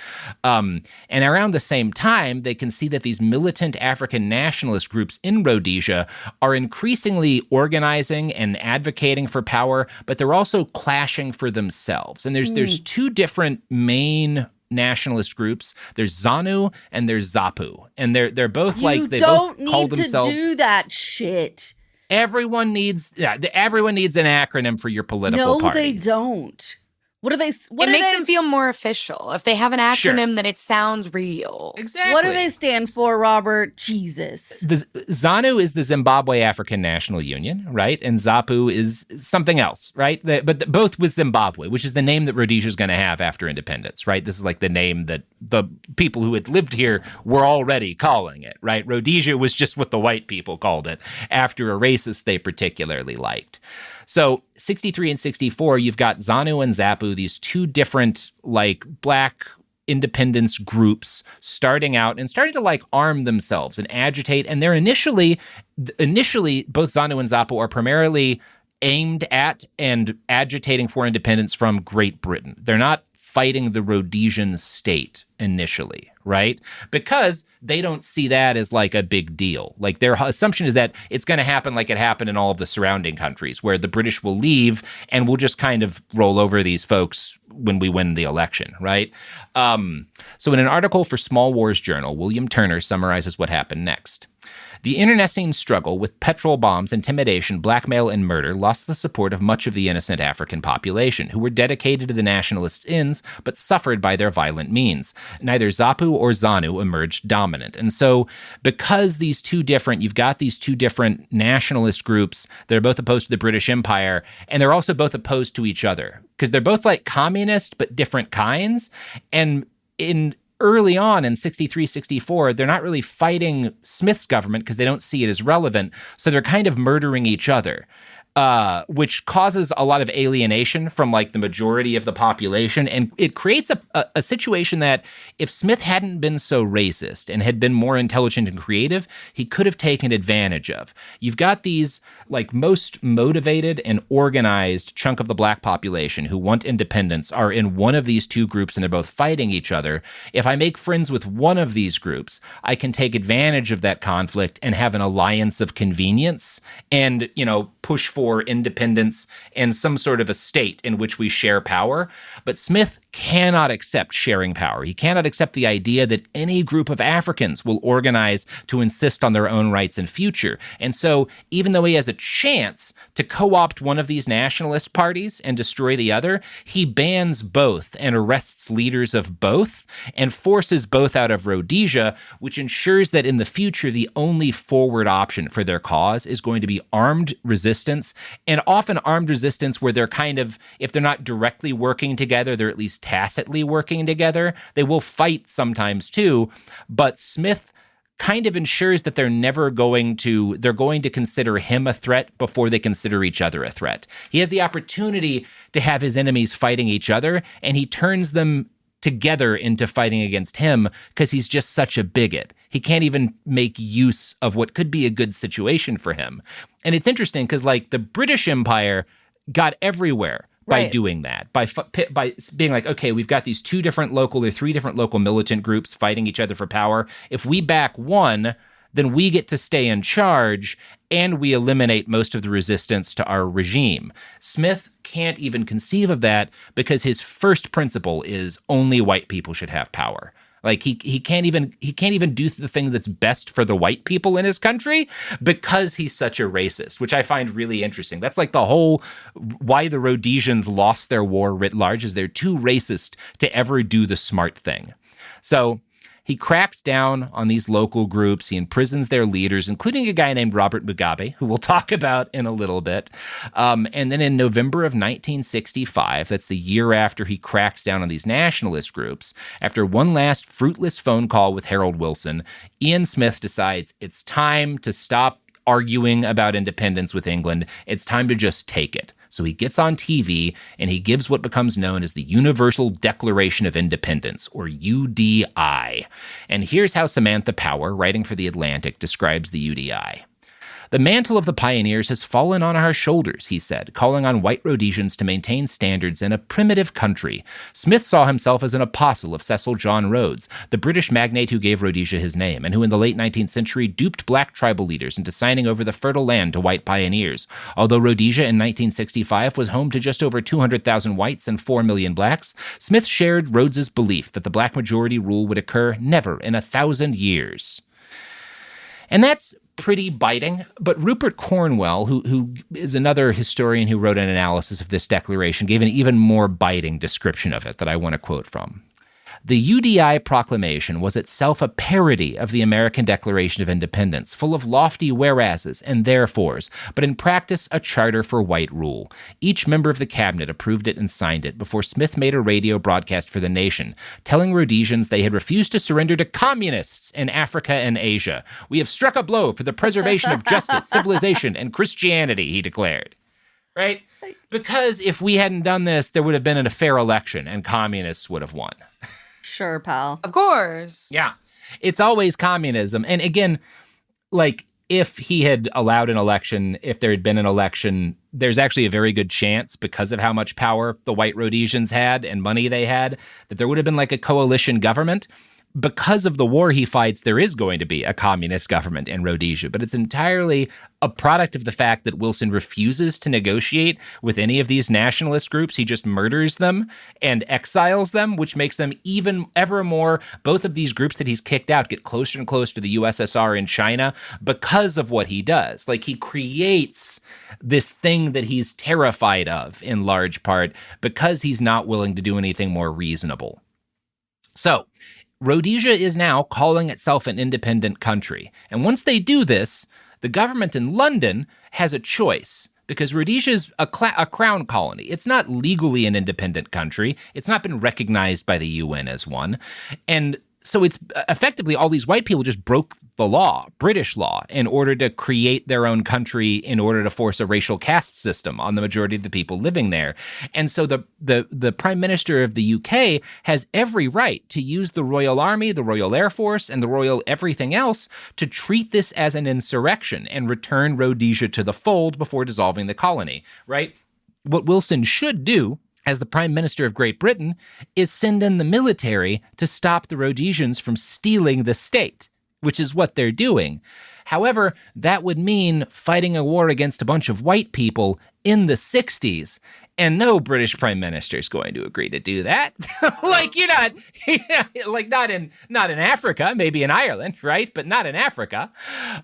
And around the same time, they can see that these militant African nationalist groups in Rhodesia are increasingly organizing and advocating for power, but they're also clashing for themselves. And there's two different main nationalist groups. There's ZANU and there's ZAPU. And they're both like they both call themselves. You don't need to do that shit. Everyone needs an acronym for your political party. No, they don't. It makes them feel more official. If they have an acronym, then it sounds real. Exactly. What do they stand for, Robert? Jesus. The ZANU is the Zimbabwe African National Union, right? And ZAPU is something else, right? But both with Zimbabwe, which is the name that Rhodesia is going to have after independence, right? This is like the name that the people who had lived here were already calling it, right? Rhodesia was just what the white people called it after a racist they particularly liked. So 63 and 64, you've got ZANU and ZAPU, these two different like black independence groups starting out and starting to like arm themselves and agitate. And they're initially both ZANU and ZAPU are primarily aimed at and agitating for independence from Great Britain. They're not fighting the Rhodesian state initially, right? Because they don't see that as like a big deal. Like their assumption is that it's going to happen like it happened in all of the surrounding countries where the British will leave and we'll just kind of roll over these folks when we win the election, right? So in an article for Small Wars Journal, William Turner summarizes what happened next. The internecine struggle with petrol bombs, intimidation, blackmail, and murder lost the support of much of the innocent African population, who were dedicated to the nationalists' ends, but suffered by their violent means. Neither ZAPU or ZANU emerged dominant. And so, because you've got these two different nationalist groups that are both opposed to the British Empire, and they're also both opposed to each other, because they're both like communist, but different kinds. And early on in 63, 64, they're not really fighting Smith's government because they don't see it as relevant. So they're kind of murdering each other, which causes a lot of alienation from like the majority of the population. And it creates a situation that if Smith hadn't been so racist and had been more intelligent and creative, he could have taken advantage of. You've got these like most motivated and organized chunk of the black population who want independence are in one of these two groups and they're both fighting each other. If I make friends with one of these groups, I can take advantage of that conflict and have an alliance of convenience and, push for independence and some sort of a state in which we share power. But Smith cannot accept sharing power. He cannot accept the idea that any group of Africans will organize to insist on their own rights and future. And so even though he has a chance to co-opt one of these nationalist parties and destroy the other, he bans both and arrests leaders of both and forces both out of Rhodesia, which ensures that in the future, the only forward option for their cause is going to be armed resistance, and often armed resistance where they're kind of, if they're not directly working together, they're at least tacitly working together. They will fight sometimes too, but Smith kind of ensures that they're going to consider him a threat before they consider each other a threat. He has the opportunity to have his enemies fighting each other, and he turns them together into fighting against him because he's just such a bigot. He can't even make use of what could be a good situation for him. And it's interesting because like the British Empire got everywhere by doing that, by being like, okay, we've got these three different local militant groups fighting each other for power. If we back one, then we get to stay in charge and we eliminate most of the resistance to our regime. Smith can't even conceive of that because his first principle is only white people should have power. Like he can't even do the thing that's best for the white people in his country because he's such a racist, which I find really interesting. That's like the whole why the Rhodesians lost their war writ large is they're too racist to ever do the smart thing. So he cracks down on these local groups. He imprisons their leaders, including a guy named Robert Mugabe, who we'll talk about in a little bit. And then in November of 1965, that's the year after he cracks down on these nationalist groups, after one last fruitless phone call with Harold Wilson, Ian Smith decides it's time to stop arguing about independence with England. It's time to just take it. So he gets on TV and he gives what becomes known as the Universal Declaration of Independence, or UDI. And here's how Samantha Power, writing for The Atlantic, describes the UDI. The mantle of the pioneers has fallen on our shoulders, he said, calling on white Rhodesians to maintain standards in a primitive country. Smith saw himself as an apostle of Cecil John Rhodes, the British magnate who gave Rhodesia his name, and who in the late 19th century duped black tribal leaders into signing over the fertile land to white pioneers. Although Rhodesia in 1965 was home to just over 200,000 whites and 4 million blacks, Smith shared Rhodes's belief that the black majority rule would occur never in 1,000 years. And that's pretty biting, but Rupert Cornwell, who is another historian who wrote an analysis of this declaration, gave an even more biting description of it that I want to quote from. The UDI proclamation was itself a parody of the American Declaration of Independence, full of lofty whereases and therefores, but in practice a charter for white rule. Each member of the cabinet approved it and signed it before Smith made a radio broadcast for the nation, telling Rhodesians they had refused to surrender to communists in Africa and Asia. We have struck a blow for the preservation of justice, civilization, and Christianity, he declared. Right? Because if we hadn't done this, there would have been a fair election and communists would have won. Sure, pal. Of course. Yeah. It's always communism. And again, like, if he had allowed an election, if there had been an election, there's actually a very good chance, because of how much power the white Rhodesians had and money they had, that there would have been like a coalition government. Because of the war he fights, there is going to be a communist government in Rhodesia, but it's entirely a product of the fact that Wilson refuses to negotiate with any of these nationalist groups. He just murders them and exiles them, which makes them even ever more, both of these groups that he's kicked out get closer and closer to the USSR and China because of what he does. Like, he creates this thing that he's terrified of in large part because he's not willing to do anything more reasonable. So, Rhodesia is now calling itself an independent country. And once they do this, the government in London has a choice, because Rhodesia is a crown colony. It's not legally an independent country. It's not been recognized by the UN as one. And so it's effectively all these white people just broke the law, British law, in order to create their own country, in order to force a racial caste system on the majority of the people living there. And so the Prime Minister of the UK has every right to use the Royal Army, the Royal Air Force, and the Royal everything else to treat this as an insurrection and return Rhodesia to the fold before dissolving the colony, right? What Wilson should do as the Prime Minister of Great Britain is send in the military to stop the Rhodesians from stealing the state, which is what they're doing. However, that would mean fighting a war against a bunch of white people in the 60s. And no British Prime Minister is going to agree to do that. Like, you're not, like, not in Africa, maybe in Ireland, right? But not in Africa.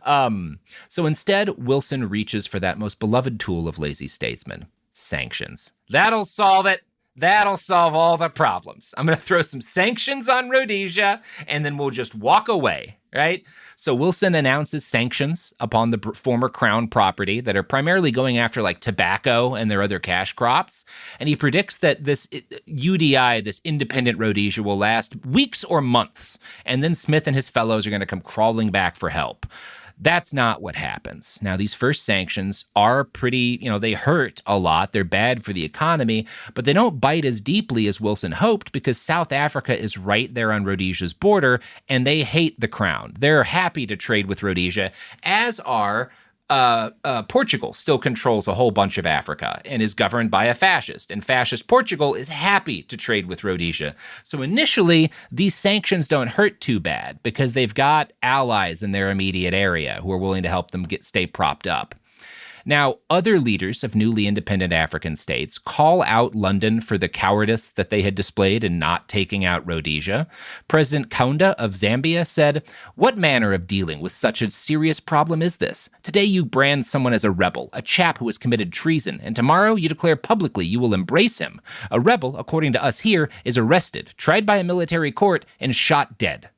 So instead, Wilson reaches for that most beloved tool of lazy statesmen: sanctions. That'll solve it. That'll solve all the problems. I'm going to throw some sanctions on Rhodesia, and then we'll just walk away, right? So Wilson announces sanctions upon the former Crown property that are primarily going after, like, tobacco and their other cash crops. And he predicts that this UDI, this independent Rhodesia, will last weeks or months. And then Smith and his fellows are going to come crawling back for help. That's not what happens. Now, these first sanctions are pretty, they hurt a lot. They're bad for the economy, but they don't bite as deeply as Wilson hoped, because South Africa is right there on Rhodesia's border, and they hate the Crown. They're happy to trade with Rhodesia, as are Portugal. Still controls a whole bunch of Africa and is governed by a fascist, and fascist Portugal is happy to trade with Rhodesia. So initially, these sanctions don't hurt too bad because they've got allies in their immediate area who are willing to help them stay propped up. Now, other leaders of newly independent African states call out London for the cowardice that they had displayed in not taking out Rhodesia. President Kaunda of Zambia said, "What manner of dealing with such a serious problem is this? Today you brand someone as a rebel, a chap who has committed treason, and tomorrow you declare publicly you will embrace him. A rebel, according to us here, is arrested, tried by a military court, and shot dead."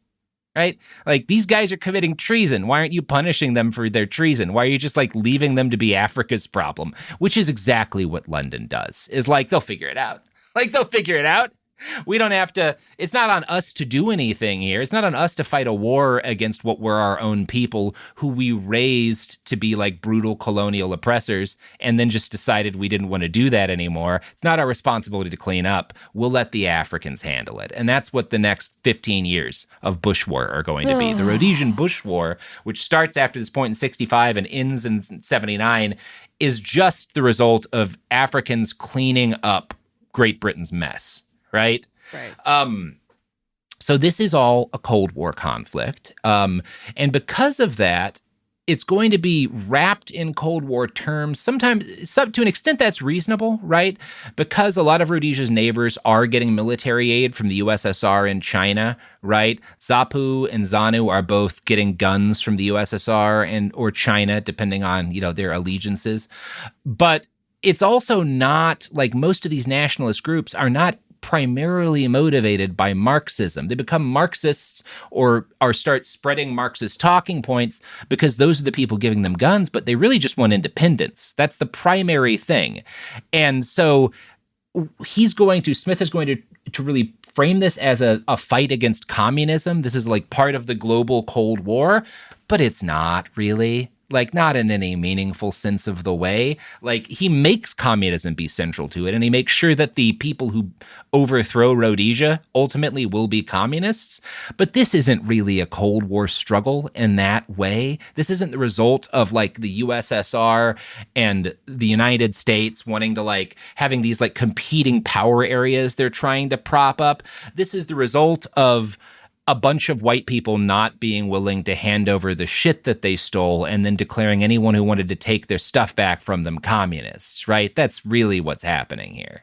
Right? Like, these guys are committing treason. Why aren't you punishing them for their treason? Why are you just, like, leaving them to be Africa's problem? Which is exactly what London does. Is like, they'll figure it out. Like, they'll figure it out. We don't have to, it's not on us to do anything here. It's not on us to fight a war against what were our own people who we raised to be like brutal colonial oppressors and then just decided we didn't want to do that anymore. It's not our responsibility to clean up. We'll let the Africans handle it. And that's what the next 15 years of Bush War are going to be. The Rhodesian Bush War, which starts after this point in 65 and ends in 79, is just the result of Africans cleaning up Great Britain's mess. Right. So this is all a Cold War conflict. And because of that, it's going to be wrapped in Cold War terms. Sometimes, to an extent, that's reasonable, right? Because a lot of Rhodesia's neighbors are getting military aid from the USSR and China, right? ZAPU and ZANU are both getting guns from the USSR and or China, depending on, their allegiances. But it's also not like most of these nationalist groups are not primarily motivated by Marxism. They become Marxists or start spreading Marxist talking points because those are the people giving them guns, but they really just want independence. That's the primary thing. And so Smith is going to really frame this as a fight against communism. This is like part of the global Cold War, but it's not really. Like, not in any meaningful sense of the way. Like, he makes communism be central to it, and he makes sure that the people who overthrow Rhodesia ultimately will be communists. But this isn't really a Cold War struggle in that way. This isn't the result of, like, the USSR and the United States wanting to, like, having these, like, competing power areas they're trying to prop up. This is the result of a bunch of white people not being willing to hand over the shit that they stole and then declaring anyone who wanted to take their stuff back from them communists, right? That's really what's happening here.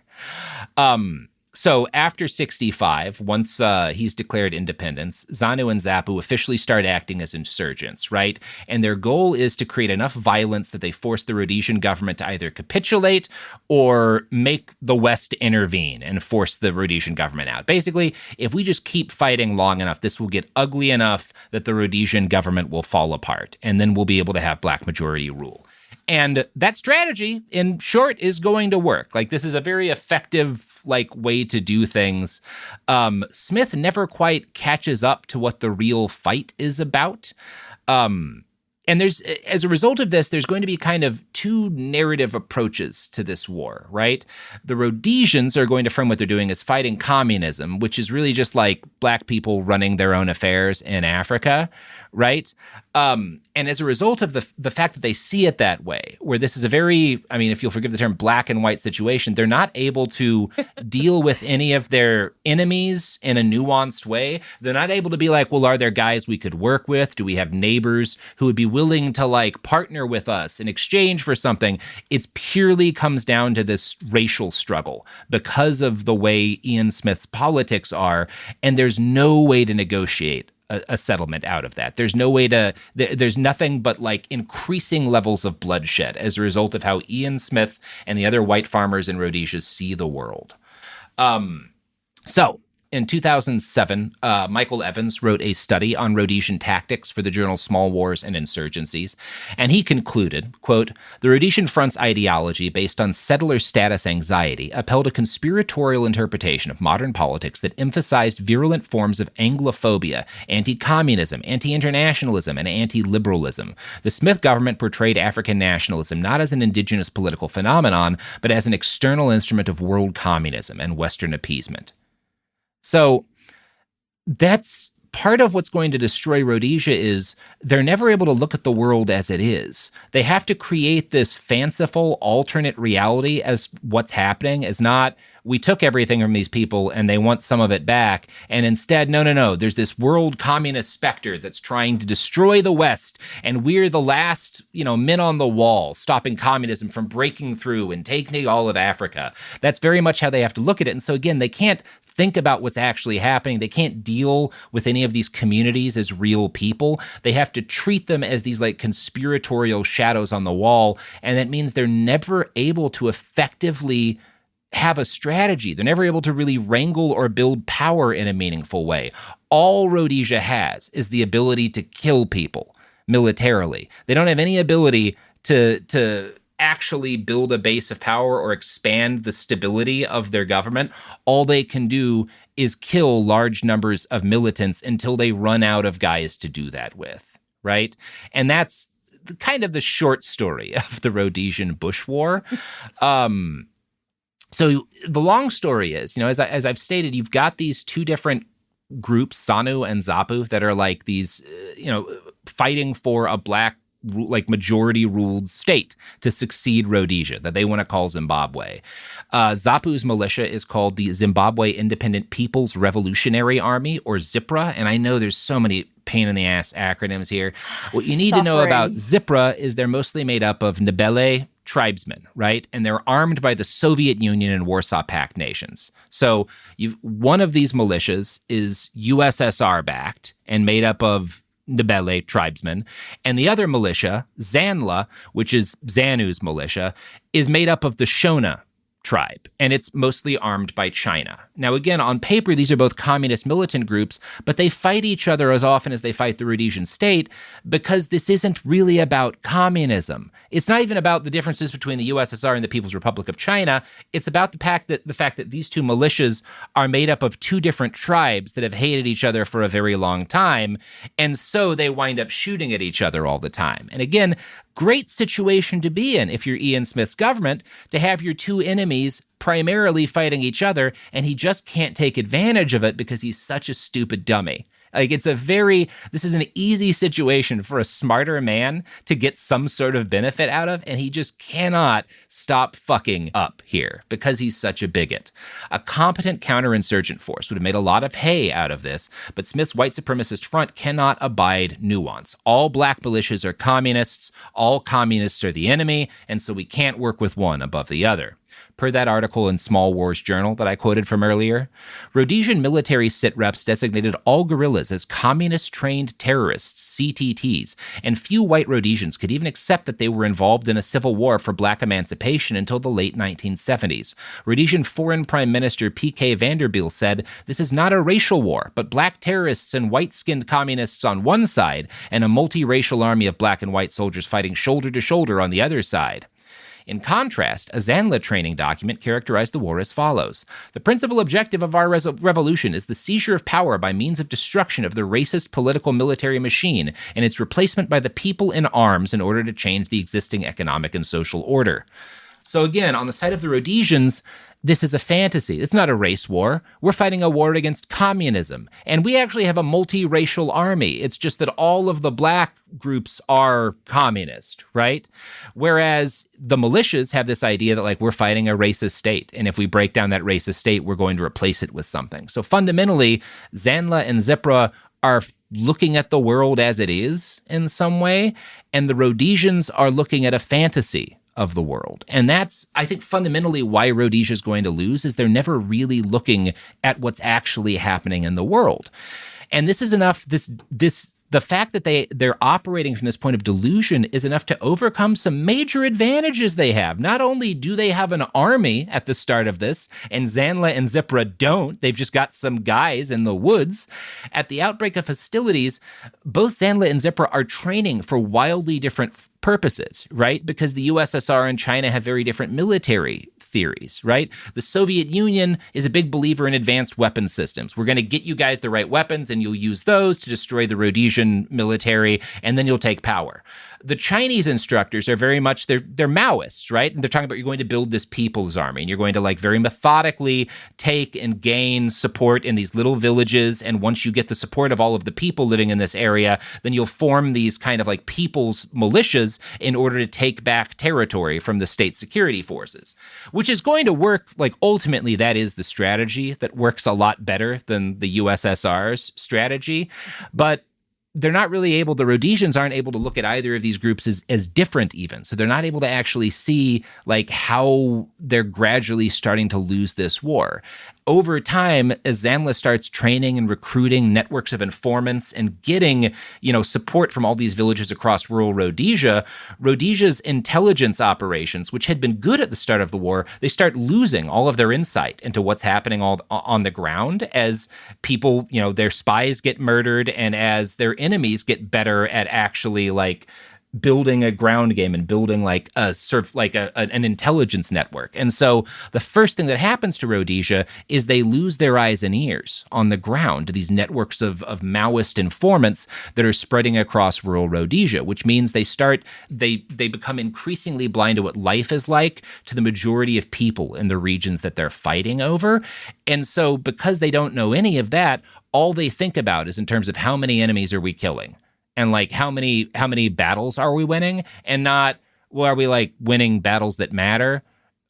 So after 65, once he's declared independence, ZANU and ZAPU officially start acting as insurgents, right? And their goal is to create enough violence that they force the Rhodesian government to either capitulate or make the West intervene and force the Rhodesian government out. Basically, if we just keep fighting long enough, this will get ugly enough that the Rhodesian government will fall apart, and then we'll be able to have black majority rule. And that strategy, in short, is going to work. Like, this is a very effective way to do things. Smith never quite catches up to what the real fight is about. And as a result of this, there's going to be kind of two narrative approaches to this war, right? The Rhodesians are going to frame what they're doing as fighting communism, which is really just like black people running their own affairs in Africa, right? And as a result of the fact that they see it that way, where this is a very, if you'll forgive the term, black and white situation, they're not able to deal with any of their enemies in a nuanced way. They're not able to be like, well, are there guys we could work with? Do we have neighbors who would be willing to partner with us in exchange for something? It's purely comes down to this racial struggle because of the way Ian Smith's politics are, and there's no way to negotiate a settlement out of that. There's no way to, there's nothing but increasing levels of bloodshed as a result of how Ian Smith and the other white farmers in Rhodesia see the world. So in 2007, Michael Evans wrote a study on Rhodesian tactics for the journal Small Wars and Insurgencies, and he concluded, quote, "The Rhodesian Front's ideology based on settler status anxiety upheld a conspiratorial interpretation of modern politics that emphasized virulent forms of Anglophobia, anti-communism, anti-internationalism, and anti-liberalism. The Smith government portrayed African nationalism not as an indigenous political phenomenon, but as an external instrument of world communism and Western appeasement." So that's part of what's going to destroy Rhodesia is they're never able to look at the world as it is. They have to create this fanciful alternate reality as what's happening as not, we took everything from these people and they want some of it back. And instead, no, there's this world communist specter that's trying to destroy the West. And we're the last, men on the wall, stopping communism from breaking through and taking all of Africa. That's very much how they have to look at it. And so again, they can't think about what's actually happening. They can't deal with any of these communities as real people. They have to treat them as these conspiratorial shadows on the wall. And that means they're never able to effectively have a strategy. They're never able to really wrangle or build power in a meaningful way. All Rhodesia has is the ability to kill people militarily. They don't have any ability to actually build a base of power or expand the stability of their government. All they can do is kill large numbers of militants until they run out of guys to do that with, right? And that's kind of the short story of the Rhodesian Bush War. So the long story is, as I've stated, you've got these two different groups, Sanu and Zapu, that are like these, fighting for a black, like majority ruled state to succeed Rhodesia that they want to call Zimbabwe. Zapu's militia is called the Zimbabwe Independent People's Revolutionary Army, or ZIPRA. And I know there's so many pain in the ass acronyms here. What you need to know about ZIPRA is they're mostly made up of Ndebele tribesmen, right? And they're armed by the Soviet Union and Warsaw Pact nations. So one of these militias is USSR backed and made up of Ndebele tribesmen. And the other militia, Zanla, which is ZANU's militia, is made up of the Shona tribe, and it's mostly armed by China. Now, again, on paper, these are both communist militant groups, but they fight each other as often as they fight the Rhodesian state because this isn't really about communism. It's not even about the differences between the USSR and the People's Republic of China. It's about the fact that these two militias are made up of two different tribes that have hated each other for a very long time, and so they wind up shooting at each other all the time. And again, great situation to be in if you're Ian Smith's government, to have your two enemies primarily fighting each other, and he just can't take advantage of it because he's such a stupid dummy. Like, this is an easy situation for a smarter man to get some sort of benefit out of, and he just cannot stop fucking up here because he's such a bigot. A competent counterinsurgent force would have made a lot of hay out of this, but Smith's white supremacist front cannot abide nuance. All black militias are communists, all communists are the enemy, and so we can't work with one above the other. Per that article in Small Wars Journal that I quoted from earlier, Rhodesian military sit-reps designated all guerrillas as communist-trained terrorists, CTTs, and few white Rhodesians could even accept that they were involved in a civil war for black emancipation until the late 1970s. Rhodesian Foreign Prime Minister P.K. Vanderbilt said, "This is not a racial war, but black terrorists and white-skinned communists on one side, and a multiracial army of black and white soldiers fighting shoulder to shoulder on the other side." In contrast, a Zanla training document characterized the war as follows. "The principal objective of our revolution is the seizure of power by means of destruction of the racist political military machine and its replacement by the people in arms in order to change the existing economic and social order." So again, on the side of the Rhodesians, this is a fantasy. It's not a race war. We're fighting a war against communism. And we actually have a multiracial army. It's just that all of the black groups are communist, right? Whereas the militias have this idea that, like, we're fighting a racist state. And if we break down that racist state, we're going to replace it with something. So fundamentally, Zanla and ZIPRA are looking at the world as it is in some way. And the Rhodesians are looking at a fantasy of the world. And that's, I think, fundamentally why Rhodesia is going to lose, is they're never really looking at what's actually happening in the world. And this is enough, the fact that they're operating from this point of delusion is enough to overcome some major advantages they have. Not only do they have an army at the start of this, and Zanla and ZIPRA don't, they've just got some guys in the woods. At the outbreak of hostilities, both Zanla and ZIPRA are training for wildly different purposes, right? Because the USSR and China have very different military theories, right? The Soviet Union is a big believer in advanced weapon systems. We're going to get you guys the right weapons, and you'll use those to destroy the Rhodesian military, and then you'll take power. The Chinese instructors are very much, they're Maoists, right? And they're talking about, you're going to build this people's army, and you're going to, like, very methodically take and gain support in these little villages. And once you get the support of all of the people living in this area, then you'll form these kind of like people's militias in order to take back territory from the state security forces, which is going to work. Like, ultimately, that is the strategy that works a lot better than the USSR's strategy. But they're not really able, the Rhodesians aren't able to look at either of these groups as different even. So they're not able to actually see, like, how they're gradually starting to lose this war. Over time, as Zanla starts training and recruiting networks of informants and getting, support from all these villages across rural Rhodesia, Rhodesia's intelligence operations, which had been good at the start of the war, they start losing all of their insight into what's happening all on the ground as people, their spies get murdered, and as their enemies get better at actually, like, building a ground game and building like an intelligence network. And so the first thing that happens to Rhodesia is they lose their eyes and ears on the ground to these networks of Maoist informants that are spreading across rural Rhodesia, which means they become increasingly blind to what life is like to the majority of people in the regions that they're fighting over. And so because they don't know any of that, all they think about is in terms of how many enemies are we killing? And like how many battles are we winning? And not, well, are we like winning battles that matter?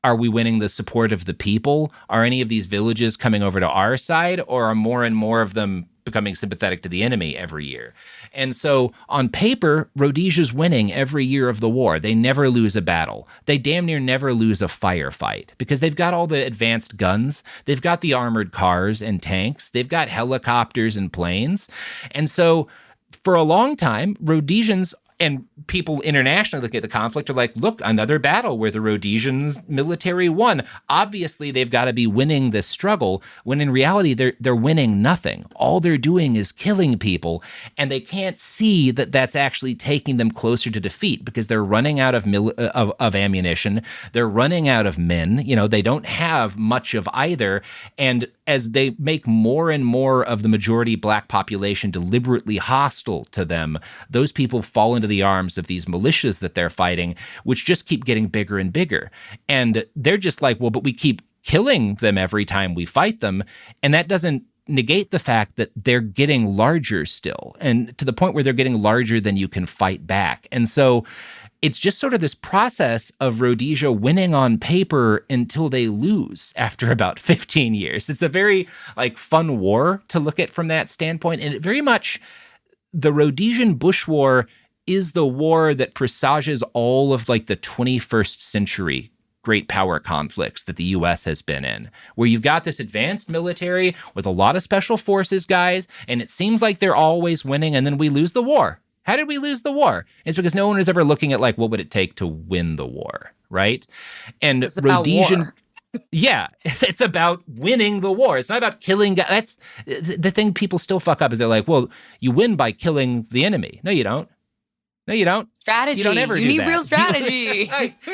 Are we winning the support of the people? Are any of these villages coming over to our side, or are more and more of them becoming sympathetic to the enemy every year? And so on paper, Rhodesia's winning every year of the war. They never lose a battle. They damn near never lose a firefight because they've got all the advanced guns. They've got the armored cars and tanks. They've got helicopters and planes. And so for a long time, Rhodesians and people internationally looking at the conflict are like, look, another battle where the Rhodesian military won. Obviously, they've got to be winning this struggle, when in reality, they're winning nothing. All they're doing is killing people, and they can't see that that's actually taking them closer to defeat because they're running out of ammunition. They're running out of men. They don't have much of either. And as they make more and more of the majority black population deliberately hostile to them, those people fall into the arms of these militias that they're fighting, which just keep getting bigger and bigger. And they're just like, well, but we keep killing them every time we fight them. And that doesn't negate the fact that they're getting larger still, and to the point where they're getting larger than you can fight back. And so it's just sort of this process of Rhodesia winning on paper until they lose after about 15 years. It's a very fun war to look at from that standpoint. And it very much, the Rhodesian Bush War is the war that presages all of the 21st century great power conflicts that the U.S. has been in, where you've got this advanced military with a lot of special forces guys, and it seems like they're always winning, and then we lose the war. How did we lose the war? It's because no one is ever looking at what would it take to win the war, right? And it's about Rhodesian war. Yeah, it's about winning the war. It's not about killing guys. That's the thing people still fuck up, is they're like, well, you win by killing the enemy. No, you don't. No, you don't. Strategy. You don't ever do that. You need real strategy.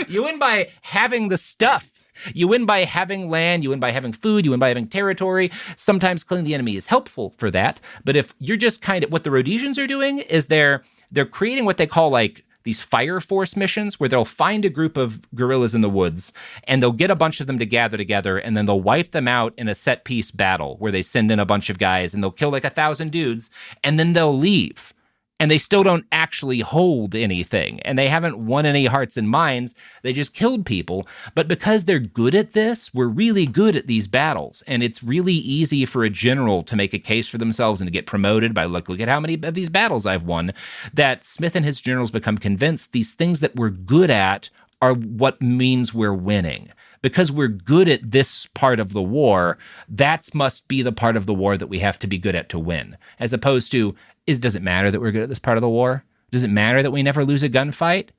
You win by having the stuff. You win by having land. You win by having food. You win by having territory. Sometimes killing the enemy is helpful for that. But if you're just what the Rhodesians are doing is they're creating what they call these fire force missions, where they'll find a group of guerrillas in the woods and they'll get a bunch of them to gather together, and then they'll wipe them out in a set piece battle where they send in a bunch of guys and they'll kill 1,000 dudes, and then they'll leave. And they still don't actually hold anything. And they haven't won any hearts and minds. They just killed people. But because they're good at this, we're really good at these battles. And it's really easy for a general to make a case for themselves and to get promoted by, look at how many of these battles I've won, that Smith and his generals become convinced these things that we're good at are what means we're winning. Because we're good at this part of the war, that must be the part of the war that we have to be good at to win. As opposed to, does it matter that we're good at this part of the war? Does it matter that we never lose a gunfight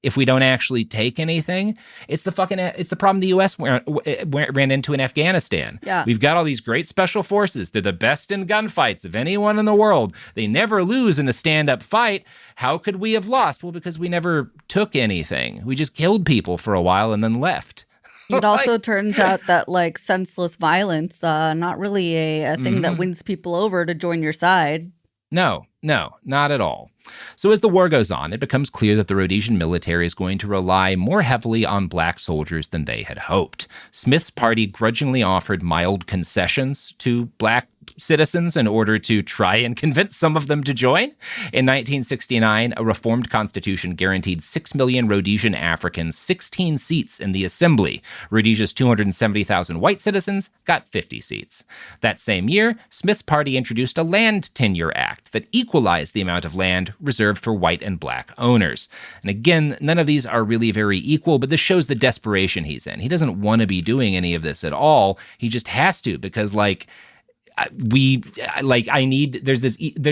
if we don't actually take anything? It's the problem the U.S. ran into in Afghanistan. Yeah. We've got all these great special forces. They're the best in gunfights of anyone in the world. They never lose in a stand-up fight. How could we have lost? Well, because we never took anything. We just killed people for a while and then left. It also turns out that senseless violence, not really a thing that wins people over to join your side. No, not at all. So as the war goes on, it becomes clear that the Rhodesian military is going to rely more heavily on black soldiers than they had hoped. Smith's party grudgingly offered mild concessions to black citizens in order to try and convince some of them to join. In 1969, a reformed constitution guaranteed 6 million Rhodesian Africans 16 seats in the assembly. Rhodesia's 270,000 white citizens got 50 seats. That same year, Smith's party introduced a land tenure act that equalized the amount of land reserved for white and black owners. And again, none of these are really very equal, but this shows the desperation he's in. He doesn't want to be doing any of this at all. He just has to, because there's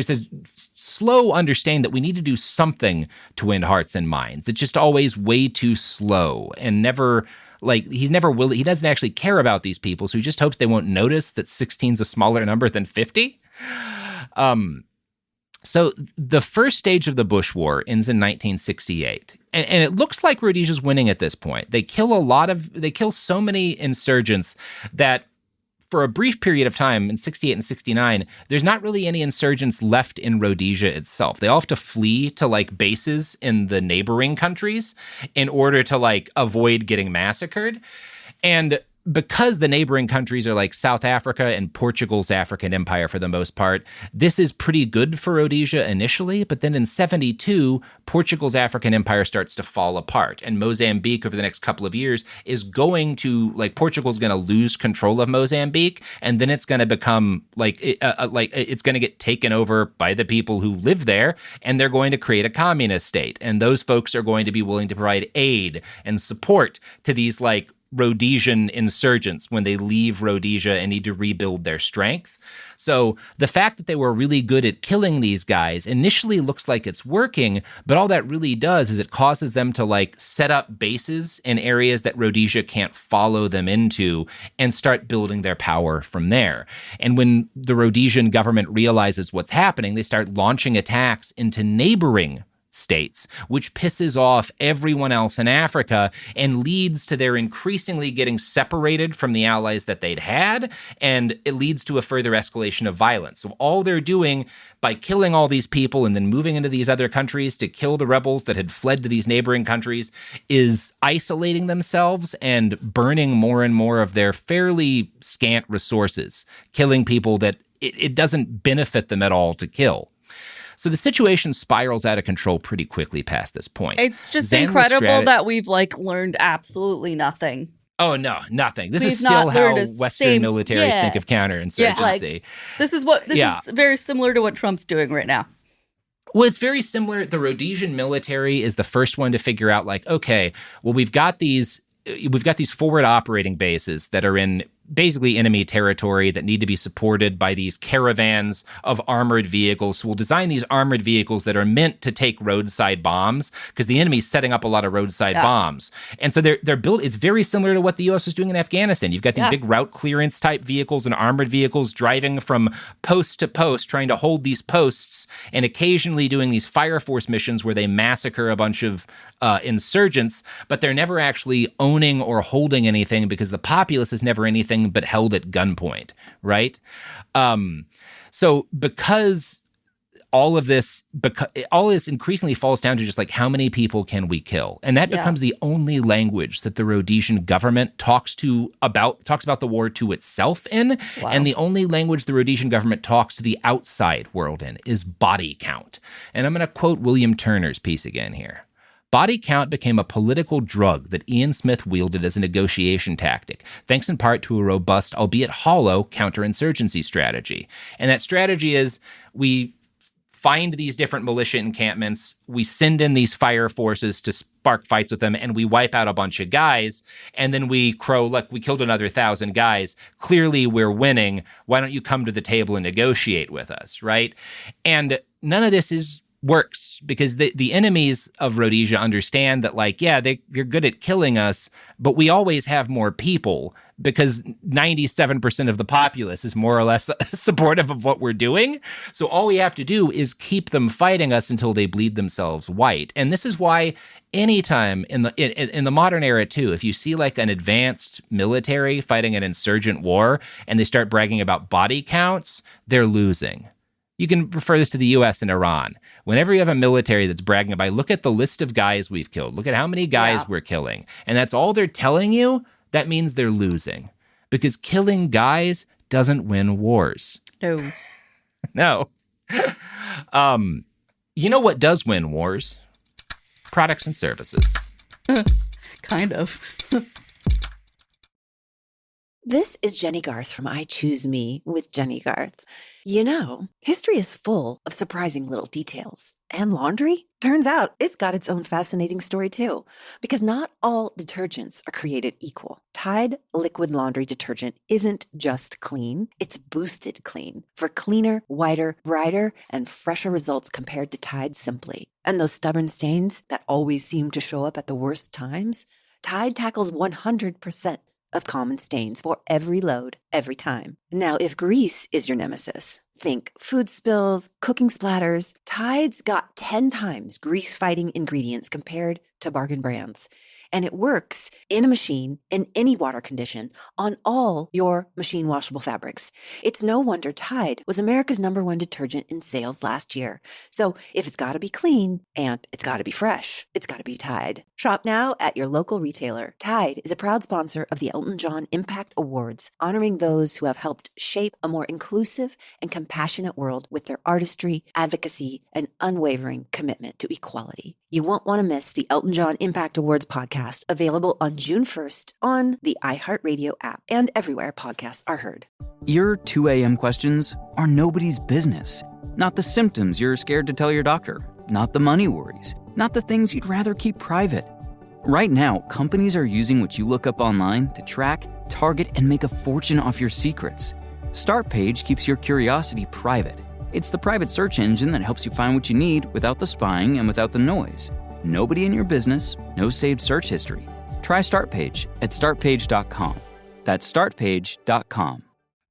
this slow understanding that we need to do something to win hearts and minds. It's just always way too slow, and never he's never willing. He doesn't actually care about these people, so he just hopes they won't notice that 16 is a smaller number than 50. So the first stage of the Bush War ends in 1968. And it looks like Rhodesia's winning at this point. They kill so many insurgents that for a brief period of time in 68 and 69, there's not really any insurgents left in Rhodesia itself. They all have to flee to like bases in the neighboring countries in order to like avoid getting massacred. And because the neighboring countries are like South Africa and Portugal's African empire for the most part, this is pretty good for Rhodesia initially. But then in 72, Portugal's African empire starts to fall apart. And Mozambique over the next couple of years is going to, like, Portugal's going to lose control of Mozambique. And then it's going to become it's going to get taken over by the people who live there. And they're going to create a communist state. And those folks are going to be willing to provide aid and support to these like Rhodesian insurgents when they leave Rhodesia and need to rebuild their strength. So the fact that they were really good at killing these guys initially looks like it's working, but all that really does is it causes them to like set up bases in areas that Rhodesia can't follow them into and start building their power from there. And when the Rhodesian government realizes what's happening, they start launching attacks into neighboring states, which pisses off everyone else in Africa and leads to their increasingly getting separated from the allies that they'd had, and it leads to a further escalation of violence. So all they're doing by killing all these people and then moving into these other countries to kill the rebels that had fled to these neighboring countries is isolating themselves and burning more and more of their fairly scant resources, killing people that it doesn't benefit them at all to kill. So the situation spirals out of control pretty quickly past this point. It's just incredible that we've like learned absolutely nothing. Oh, no, nothing. This is still how Western militaries think of counterinsurgency. Yeah, like, this is very similar to what Trump's doing right now. Well, it's very similar. The Rhodesian military is the first one to figure out, like, okay, well, we've got these forward operating bases that are in basically enemy territory that need to be supported by these caravans of armored vehicles. So we'll design these armored vehicles that are meant to take roadside bombs because the enemy's setting up a lot of roadside bombs. And so they're built, it's very similar to what the U.S. was doing in Afghanistan. You've got these big route clearance type vehicles and armored vehicles driving from post to post, trying to hold these posts and occasionally doing these fire force missions where they massacre a bunch of insurgents, but they're never actually owning or holding anything because the populace is never anything but held at gunpoint, right? So because all of this increasingly falls down to just like how many people can we kill, and that becomes the only language that the Rhodesian government talks about the war to itself in, and the only language the Rhodesian government talks to the outside world in is body count. And I'm going to quote William Turner's piece again here. Body count became a political drug that Ian Smith wielded as a negotiation tactic, thanks in part to a robust, albeit hollow, counterinsurgency strategy. And that strategy is we find these different militia encampments, we send in these fire forces to spark fights with them, and we wipe out a bunch of guys, and then we crow, look, we killed another 1,000 guys. Clearly we're winning. Why don't you come to the table and negotiate with us, right? And none of this works because the enemies of Rhodesia understand that, like, yeah, they're good at killing us, but we always have more people because 97% of the populace is more or less supportive of what we're doing. So all we have to do is keep them fighting us until they bleed themselves white. And this is why anytime in the modern era too, if you see like an advanced military fighting an insurgent war and they start bragging about body counts, they're losing. You can refer this to the U.S. and Iran. Whenever you have a military that's bragging about, look at the list of guys we've killed. Look at how many guys we're killing. And that's all they're telling you, that means they're losing. Because killing guys doesn't win wars. No. No. You know what does win wars? Products and services. Kind of. This is Jenny Garth from I Choose Me with Jenny Garth. You know, history is full of surprising little details. And laundry? Turns out it's got its own fascinating story too. Because not all detergents are created equal. Tide liquid laundry detergent isn't just clean, it's boosted clean. For cleaner, whiter, brighter, and fresher results compared to Tide Simply. And those stubborn stains that always seem to show up at the worst times? Tide tackles 100% of common stains for every load, every time. Now, if grease is your nemesis, think food spills, cooking splatters, Tide's got 10 times grease-fighting ingredients compared to bargain brands. And it works in a machine in any water condition on all your machine washable fabrics. It's no wonder Tide was America's #1 detergent in sales last year. So if it's got to be clean and it's got to be fresh, it's got to be Tide. Shop now at your local retailer. Tide is a proud sponsor of the Elton John Impact Awards, honoring those who have helped shape a more inclusive and compassionate world with their artistry, advocacy, and unwavering commitment to equality. You won't want to miss the Elton John Impact Awards podcast, available on June 1st on the iHeartRadio app and everywhere podcasts are heard. Your 2 a.m. questions are nobody's business. Not the symptoms you're scared to tell your doctor. Not the money worries. Not the things you'd rather keep private. Right now, companies are using what you look up online to track, target, and make a fortune off your secrets. Startpage keeps your curiosity private. It's the private search engine that helps you find what you need without the spying and without the noise. Nobody in your business, no saved search history. Try Startpage at startpage.com. That's startpage.com.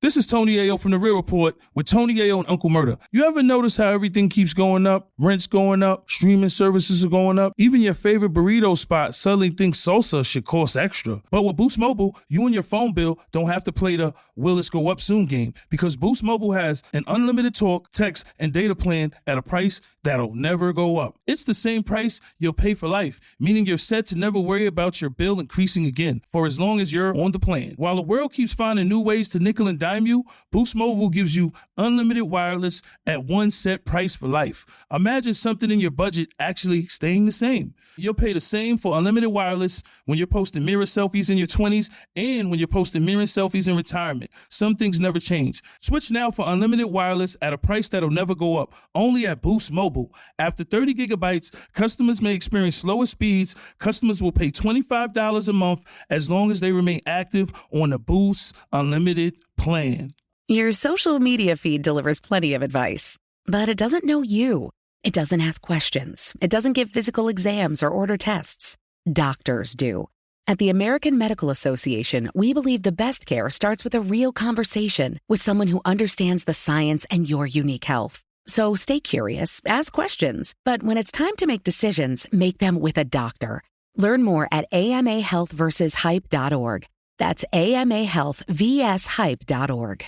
This is Tony Ayo from The Real Report with Tony Ayo and Uncle Murder. You ever notice how everything keeps going up? Rent's going up, streaming services are going up. Even your favorite burrito spot suddenly thinks salsa should cost extra. But with Boost Mobile, you and your phone bill don't have to play the will it go up soon game, because Boost Mobile has an unlimited talk, text, and data plan at a price that'll never go up. It's the same price you'll pay for life, meaning you're set to never worry about your bill increasing again for as long as you're on the plan. While the world keeps finding new ways to nickel and dime you, Boost Mobile gives you unlimited wireless at one set price for life. Imagine something in your budget actually staying the same. You'll pay the same for unlimited wireless when you're posting mirror selfies in your 20s and when you're posting mirror selfies in retirement. Some things never change. Switch now for unlimited wireless at a price that'll never go up, only at Boost Mobile. After 30 gigabytes, customers may experience slower speeds. Customers will pay $25 a month as long as they remain active on the Boost Unlimited plan. Your social media feed delivers plenty of advice, but it doesn't know you. It doesn't ask questions. It doesn't give physical exams or order tests. Doctors do. At the American Medical Association, we believe the best care starts with a real conversation with someone who understands the science and your unique health. So stay curious, ask questions, but when it's time to make decisions, make them with a doctor. Learn more at amahealthversushype.org. That's amahealthvshype.org.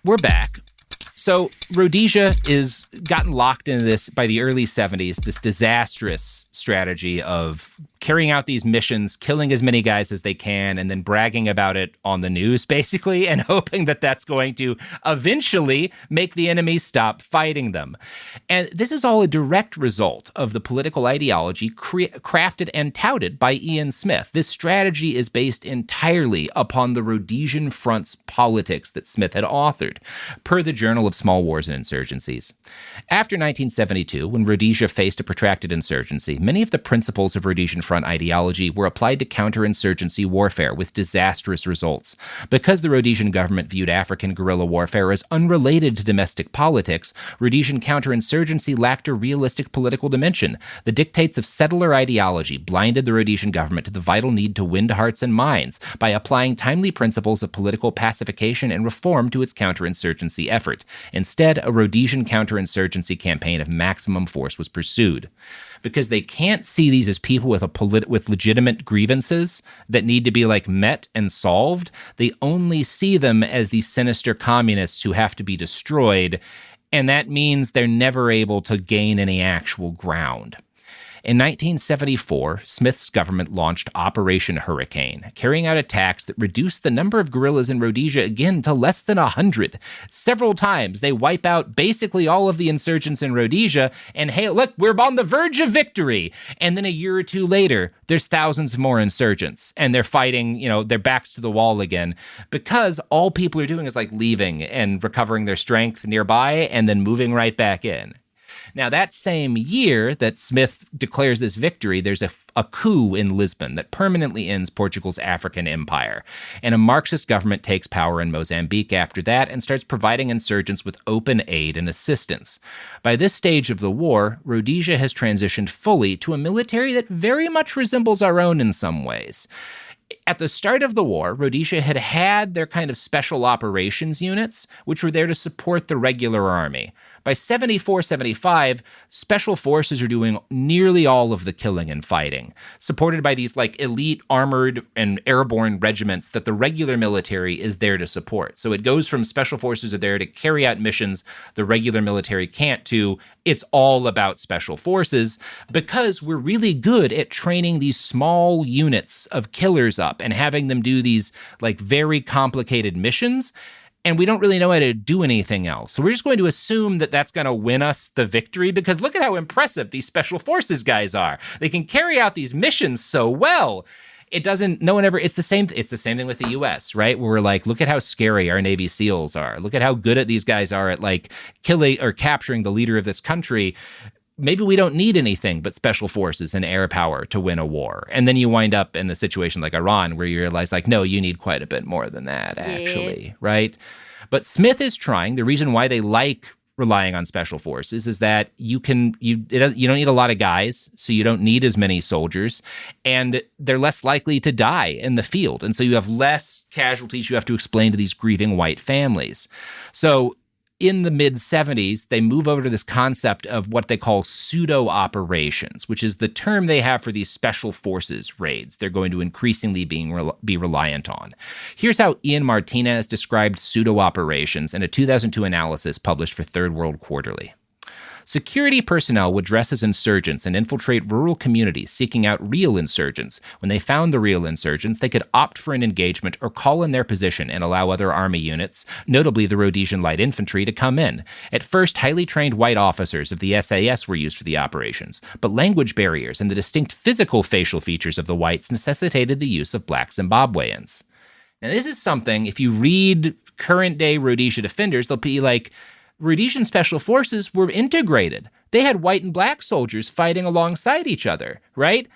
We're back. So Rhodesia is gotten locked into this by the early 70s, this disastrous strategy of carrying out these missions, killing as many guys as they can, and then bragging about it on the news, basically, and hoping that that's going to eventually make the enemy stop fighting them. And this is all a direct result of the political ideology crafted and touted by Ian Smith. This strategy is based entirely upon the Rhodesian Front's politics that Smith had authored, per the Journal of Small Wars and Insurgencies. After 1972, when Rhodesia faced a protracted insurgency, many of the principles of Rhodesian Front ideology were applied to counterinsurgency warfare with disastrous results. Because the Rhodesian government viewed African guerrilla warfare as unrelated to domestic politics, Rhodesian counterinsurgency lacked a realistic political dimension. The dictates of settler ideology blinded the Rhodesian government to the vital need to win hearts and minds by applying timely principles of political pacification and reform to its counterinsurgency effort. Instead, a Rhodesian counterinsurgency campaign of maximum force was pursued. Because they can't see these as people with with legitimate grievances that need to be met and solved. They only see them as these sinister communists who have to be destroyed, and that means they're never able to gain any actual ground. In 1974, Smith's government launched Operation Hurricane, carrying out attacks that reduced the number of guerrillas in Rhodesia again to less than 100. Several times, they wipe out basically all of the insurgents in Rhodesia, and hey, look, we're on the verge of victory. And then a year or two later, there's thousands more insurgents, and they're fighting, their backs to the wall again, because all people are doing is leaving and recovering their strength nearby and then moving right back in. Now, that same year that Smith declares this victory, there's a coup in Lisbon that permanently ends Portugal's African empire. And a Marxist government takes power in Mozambique after that and starts providing insurgents with open aid and assistance. By this stage of the war, Rhodesia has transitioned fully to a military that very much resembles our own in some ways. At the start of the war, Rhodesia had their kind of special operations units, which were there to support the regular army. By 74, 75, special forces are doing nearly all of the killing and fighting, supported by these like elite armored and airborne regiments that the regular military is there to support. So it goes from special forces are there to carry out missions the regular military can't to it's all about special forces because we're really good at training these small units of killers up and having them do these like very complicated missions. And we don't really know how to do anything else. So we're just going to assume that that's going to win us the victory because look at how impressive these special forces guys are. They can carry out these missions so well. It's the same thing with the US, right? Where we're like, look at how scary our Navy SEALs are. Look at how good at these guys are at like killing or capturing the leader of this country. Maybe we don't need anything but special forces and air power to win a war. And then you wind up in a situation like Iran where you realize like, no, you need quite a bit more than that, actually, right? But Smith is trying. The reason why they like relying on special forces is that you don't need a lot of guys, so you don't need as many soldiers, and they're less likely to die in the field. And so you have less casualties you have to explain to these grieving white families. So in the mid-70s, they move over to this concept of what they call pseudo-operations, which is the term they have for these special forces raids they're going to increasingly be reliant on. Here's how Ian Martinez described pseudo-operations in a 2002 analysis published for Third World Quarterly. Security personnel would dress as insurgents and infiltrate rural communities seeking out real insurgents. When they found the real insurgents, they could opt for an engagement or call in their position and allow other army units, notably the Rhodesian Light Infantry, to come in. At first, highly trained white officers of the SAS were used for the operations, but language barriers and the distinct physical facial features of the whites necessitated the use of black Zimbabweans. Now, this is something, if you read current-day Rhodesia defenders, they'll be like, Rhodesian special forces were integrated. They had white and black soldiers fighting alongside each other, right?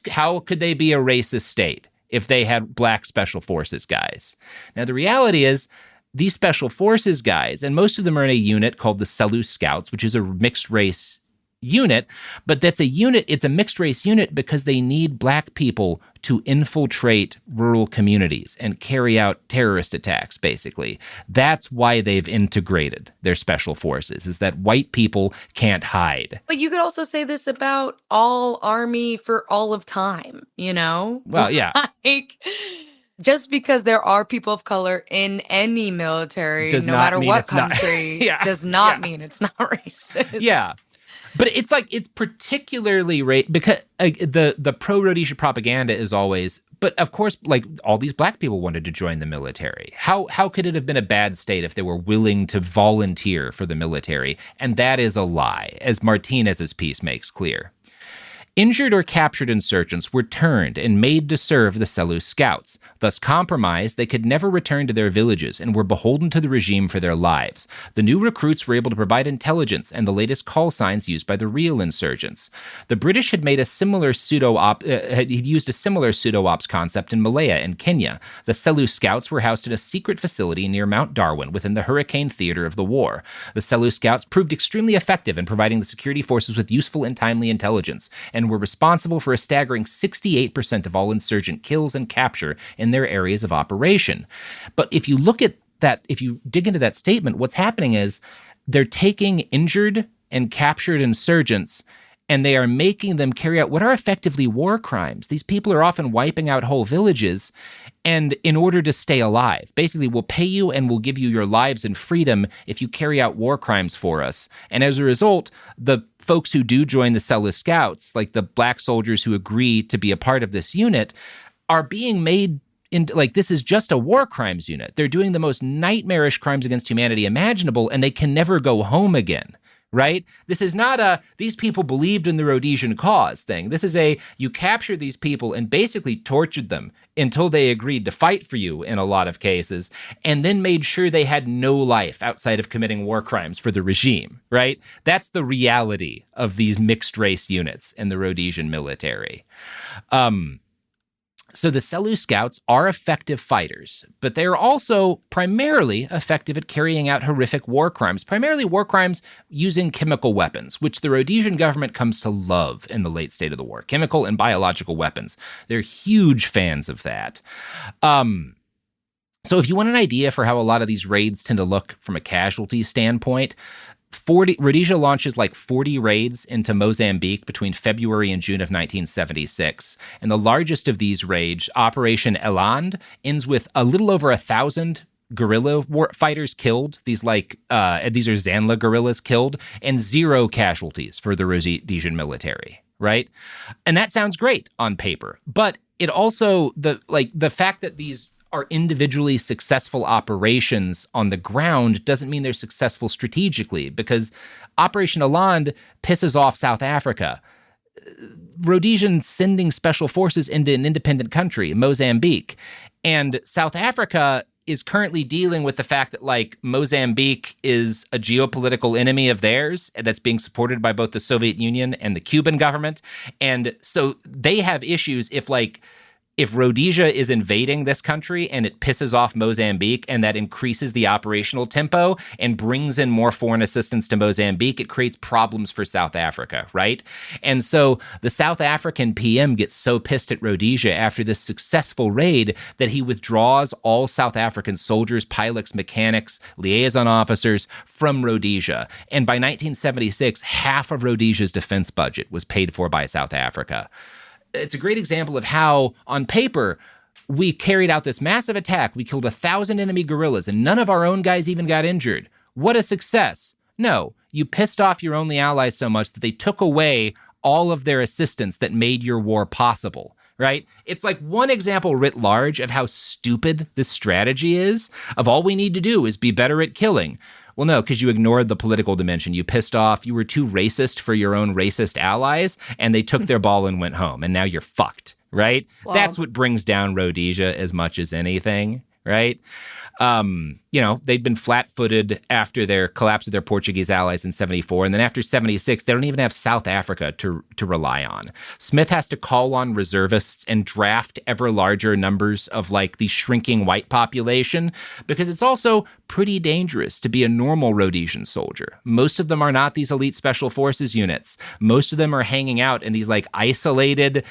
How could they be a racist state if they had black special forces guys? Now, the reality is these special forces guys, and most of them are in a unit called the Selous Scouts, which is a mixed race unit, but it's a mixed race unit because they need black people to infiltrate rural communities and carry out terrorist attacks, basically. That's why they've integrated their special forces, is that white people can't hide. But you could also say this about all army for all of time, you know? Well, yeah. Like, just because there are people of color in any military, no matter what country, does not mean it's not racist. Yeah. But it's like, it's particularly because the pro-Rhodesia propaganda is always, but of course, like all these black people wanted to join the military. How could it have been a bad state if they were willing to volunteer for the military? And that is a lie, as Martinez's piece makes clear. Injured or captured insurgents were turned and made to serve the Selous Scouts. Thus compromised, they could never return to their villages and were beholden to the regime for their lives. The new recruits were able to provide intelligence and the latest call signs used by the real insurgents. The British had made used a similar pseudo-ops concept in Malaya and Kenya. The Selous Scouts were housed at a secret facility near Mount Darwin within the hurricane theater of the war. The Selous Scouts proved extremely effective in providing the security forces with useful and timely intelligence, and were responsible for a staggering 68% of all insurgent kills and capture in their areas of operation. But if you look at that, if you dig into that statement, what's happening is they're taking injured and captured insurgents and they are making them carry out what are effectively war crimes. These people are often wiping out whole villages, and in order to stay alive, basically we'll pay you and we'll give you your lives and freedom if you carry out war crimes for us. And as a result, the folks who do join the Selous Scouts, like the black soldiers who agree to be a part of this unit, are being made into, like, this is just a war crimes unit. They're doing the most nightmarish crimes against humanity imaginable, and they can never go home again, right? This is not these people believed in the Rhodesian cause thing. This is you captured these people and basically tortured them until they agreed to fight for you in a lot of cases, and then made sure they had no life outside of committing war crimes for the regime, right? That's the reality of these mixed race units in the Rhodesian military. So the Selous Scouts are effective fighters, but they are also primarily effective at carrying out horrific war crimes, primarily war crimes using chemical weapons, which the Rhodesian government comes to love in the late state of the war. Chemical and biological weapons. They're huge fans of that. So if you want an idea for how a lot of these raids tend to look from a casualty standpoint, Rhodesia launches like 40 raids into Mozambique between February and June of 1976. And the largest of these raids, Operation Eland, ends with a little over 1,000 guerrilla fighters killed. These are Zanla guerrillas killed, and 0 casualties for the Rhodesian military, right? And that sounds great on paper, but it also, the fact that these are individually successful operations on the ground doesn't mean they're successful strategically, because Operation Eland pisses off South Africa. Rhodesian sending special forces into an independent country, Mozambique, and South Africa is currently dealing with the fact that Mozambique is a geopolitical enemy of theirs that's being supported by both the Soviet Union and the Cuban government. And so they have issues if Rhodesia is invading this country and it pisses off Mozambique, and that increases the operational tempo and brings in more foreign assistance to Mozambique, it creates problems for South Africa, right? And so the South African PM gets so pissed at Rhodesia after this successful raid that he withdraws all South African soldiers, pilots, mechanics, liaison officers from Rhodesia. And by 1976, half of Rhodesia's defense budget was paid for by South Africa. It's a great example of how, on paper, we carried out this massive attack. We killed 1,000 enemy guerrillas, and none of our own guys even got injured. What a success. No, you pissed off your only allies so much that they took away all of their assistance that made your war possible, right? It's like one example writ large of how stupid this strategy is, of all we need to do is be better at killing. Well, no, because you ignored the political dimension. You pissed off. You were too racist for your own racist allies, and they took their ball and went home, and now you're fucked, right? Wow. That's what brings down Rhodesia as much as anything, right? They'd been flat-footed after their collapse of their Portuguese allies in 74. And then after 76, they don't even have South Africa to rely on. Smith has to call on reservists and draft ever larger numbers of the shrinking white population, because it's also pretty dangerous to be a normal Rhodesian soldier. Most of them are not these elite special forces units. Most of them are hanging out in these isolated,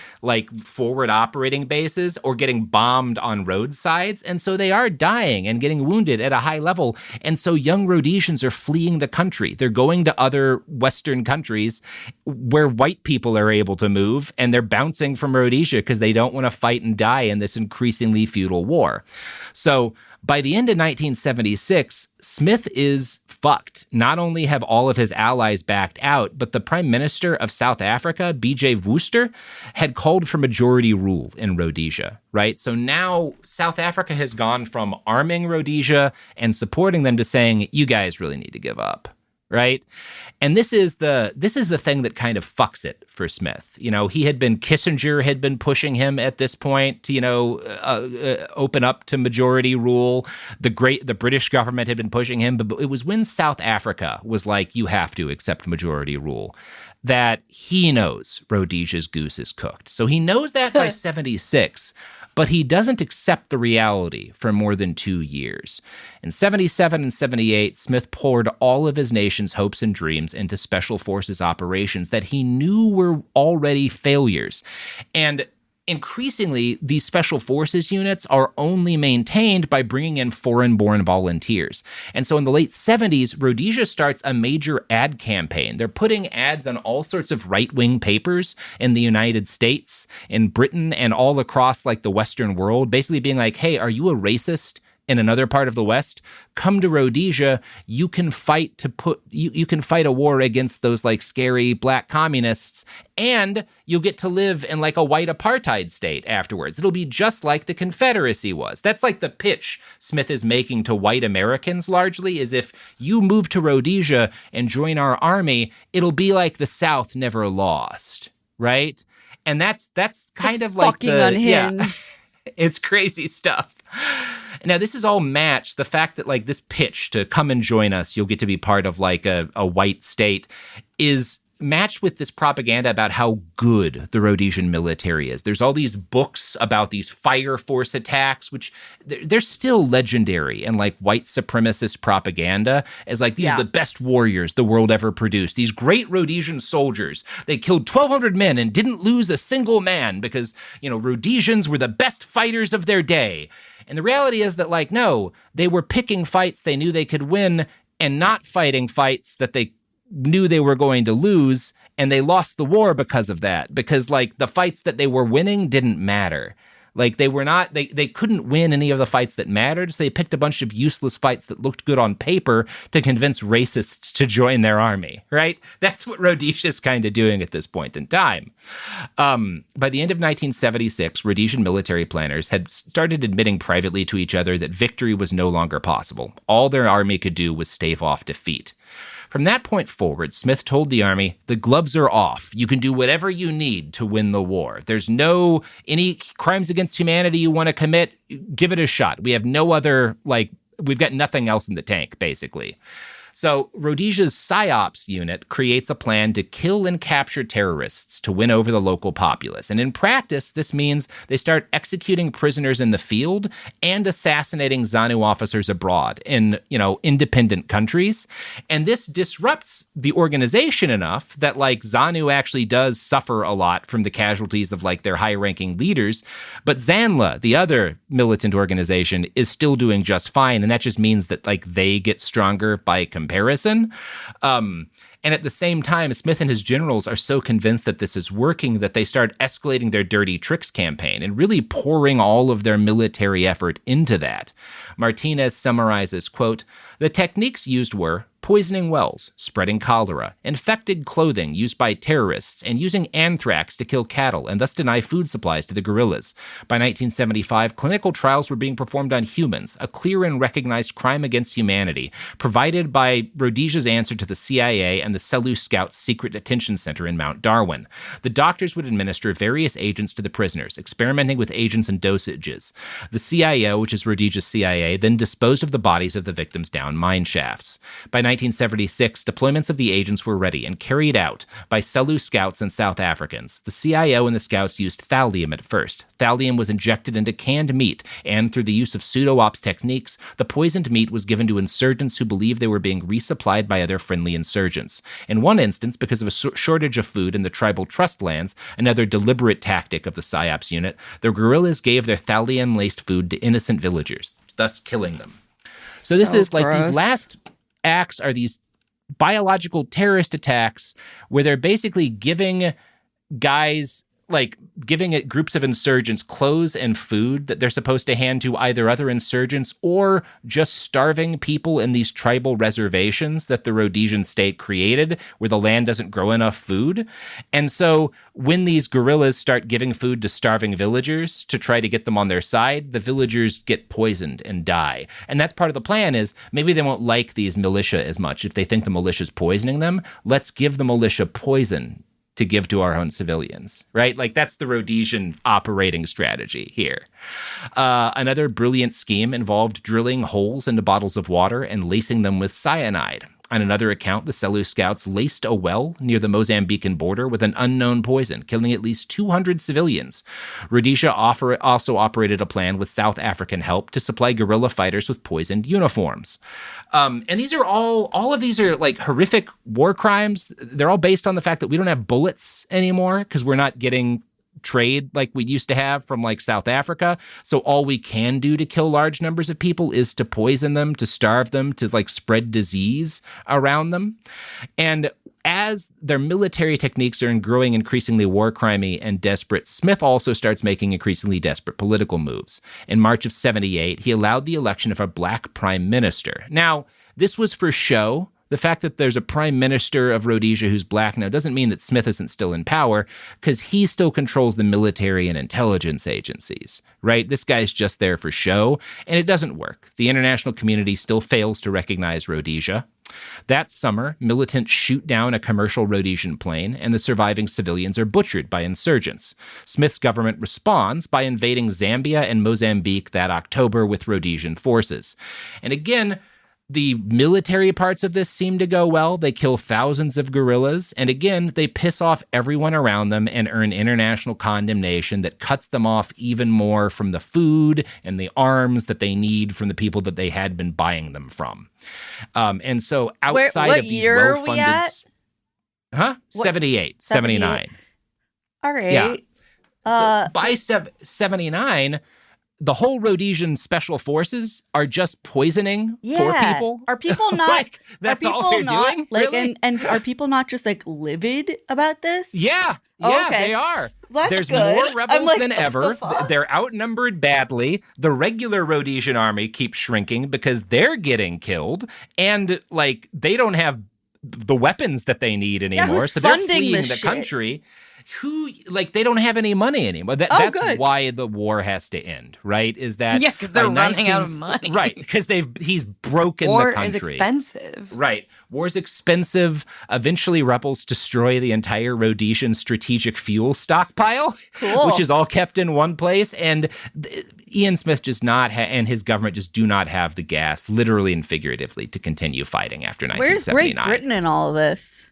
forward operating bases or getting bombed on roadsides. And so they are dying and getting wounded at a high level. And so young Rhodesians are fleeing the country. They're going to other Western countries where white people are able to move, and they're bouncing from Rhodesia because they don't want to fight and die in this increasingly futile war. So by the end of 1976, Smith is fucked. Not only have all of his allies backed out, but the Prime Minister of South Africa, B.J. Wooster, had called for majority rule in Rhodesia, right? So now South Africa has gone from arming Rhodesia and supporting them to saying, you guys really need to give up, right? And this is the thing that kind of fucks it for Smith. Kissinger had been pushing him at this point to, open up to majority rule. The British government had been pushing him, but it was when South Africa was like, you have to accept majority rule, that he knows Rhodesia's goose is cooked. So he knows that by 76, but he doesn't accept the reality for more than 2 years. In 77 and 78, Smith poured all of his nation's hopes and dreams into special forces operations that he knew were already failures. And increasingly, these special forces units are only maintained by bringing in foreign-born volunteers. And so in the late 70s, Rhodesia starts a major ad campaign. They're putting ads on all sorts of right-wing papers in the United States, in Britain, and all across the Western world, basically being like, hey, are you a racist? in another part of the West, come to Rhodesia, you can fight you can fight a war against those like scary black communists, and you'll get to live in like a white apartheid state afterwards. It'll be just like the Confederacy was. That's like the pitch Smith is making to white Americans largely, is if you move to Rhodesia and join our army, it'll be like the South never lost, right? And that's kind of like fucking unhinged. Yeah, it's crazy stuff. Now, this is all matched. The fact that like this pitch to come and join us, you'll get to be part of like a white state, is matched with this propaganda about how good the Rhodesian military is. There's all these books about these fire force attacks, which they're still legendary and like white supremacist propaganda as like, these are the best warriors the world ever produced. These great Rhodesian soldiers, they killed 1,200 men and didn't lose a single man because, you know, Rhodesians were the best fighters of their day. And the reality is that like, no, they were picking fights they knew they could win and not fighting fights that they knew they were going to lose, and they lost the war because of that, because like the fights that they were winning didn't matter. Like they couldn't win any of the fights that mattered, so they picked a bunch of useless fights that looked good on paper to convince racists to join their army, right? That's what Rhodesia's kind of doing at this point in time. By the end of 1976, Rhodesian military planners had started admitting privately to each other that victory was no longer possible. All their army could do was stave off defeat. From that point forward, Smith told the army, the gloves are off. You can do whatever you need to win the war. There's no any crimes against humanity you want to commit, give it a shot. We have no other, we've got nothing else in the tank, basically. So Rhodesia's PSYOPs unit creates a plan to kill and capture terrorists to win over the local populace. And in practice, this means they start executing prisoners in the field and assassinating ZANU officers abroad in, independent countries. And this disrupts the organization enough that ZANU actually does suffer a lot from the casualties of their high-ranking leaders. But ZANLA, the other militant organization, is still doing just fine. And that just means that they get stronger by comparison. And at the same time, Smith and his generals are so convinced that this is working that they start escalating their dirty tricks campaign and really pouring all of their military effort into that. Martinez summarizes, quote, "The techniques used were poisoning wells, spreading cholera, infected clothing used by terrorists, and using anthrax to kill cattle and thus deny food supplies to the guerrillas. By 1975, clinical trials were being performed on humans, a clear and recognized crime against humanity, provided by Rhodesia's answer to the CIA and the Selous Scouts secret detention center in Mount Darwin. The doctors would administer various agents to the prisoners, experimenting with agents and dosages. The CIO, which is Rhodesia's CIA, then disposed of the bodies of the victims down mine shafts. By 1976, deployments of the agents were ready and carried out by Selous Scouts and South Africans. The CIO and the Scouts used thallium at first. Thallium was injected into canned meat, and through the use of pseudo-ops techniques, the poisoned meat was given to insurgents who believed they were being resupplied by other friendly insurgents. In one instance, because of a shortage of food in the tribal trust lands, another deliberate tactic of the PSYOPs unit, the guerrillas gave their thallium-laced food to innocent villagers, thus killing them. So this is gross. These last acts are these biological terrorist attacks where they're basically giving groups of insurgents clothes and food that they're supposed to hand to either other insurgents or just starving people in these tribal reservations that the Rhodesian state created where the land doesn't grow enough food. And so when these guerrillas start giving food to starving villagers to try to get them on their side, the villagers get poisoned and die. And that's part of the plan is maybe they won't like these militia as much. If they think the militia's poisoning them, let's give the militia poison to give to our own civilians, right? That's the Rhodesian operating strategy here. Another brilliant scheme involved drilling holes into bottles of water and lacing them with cyanide. On another account, the Selous Scouts laced a well near the Mozambican border with an unknown poison, killing at least 200 civilians. Rhodesia also operated a plan with South African help to supply guerrilla fighters with poisoned uniforms. And these are all of these are horrific war crimes. They're all based on the fact that we don't have bullets anymore because we're not getting trade like we used to have from South Africa. So all we can do to kill large numbers of people is to poison them, to starve them, to spread disease around them. And as their military techniques are growing increasingly war crimey and desperate, Smith also starts making increasingly desperate political moves. In March of 78, he allowed the election of a black prime minister. Now, this was for show. The fact that there's a prime minister of Rhodesia who's black now doesn't mean that Smith isn't still in power, because he still controls the military and intelligence agencies, right? This guy's just there for show, and it doesn't work. The international community still fails to recognize Rhodesia. That summer, militants shoot down a commercial Rhodesian plane, and the surviving civilians are butchered by insurgents. Smith's government responds by invading Zambia and Mozambique that October with Rhodesian forces. And again, the military parts of this seem to go well. They kill thousands of guerrillas. And again, they piss off everyone around them and earn international condemnation that cuts them off even more from the food and the arms that they need from the people that they had been buying them from. And so outside of these well-funded... Huh? 78, 79. All right. Yeah. So by 79... the whole Rhodesian special forces are just poisoning poor people. Are people not? Like, that's all they're doing? Like, really? and are people not just like livid about this? Yeah, okay. They are. That's There's good. more rebels like, than ever. They're outnumbered badly. The regular Rhodesian army keeps shrinking because they're getting killed, and like they don't have the weapons that they need anymore. Who's so they're funding fleeing this the shit? country. They don't have any money anymore. That's good. Why the war has to end, right? Is that because they're running out of money, right? Because he's broken war the country. War is expensive, right? War is expensive. Eventually, rebels destroy the entire Rhodesian strategic fuel stockpile, which is all kept in one place. And Ian Smith does not and his government just do not have the gas, literally and figuratively, to continue fighting after 1979. Where's Great Britain in all of this?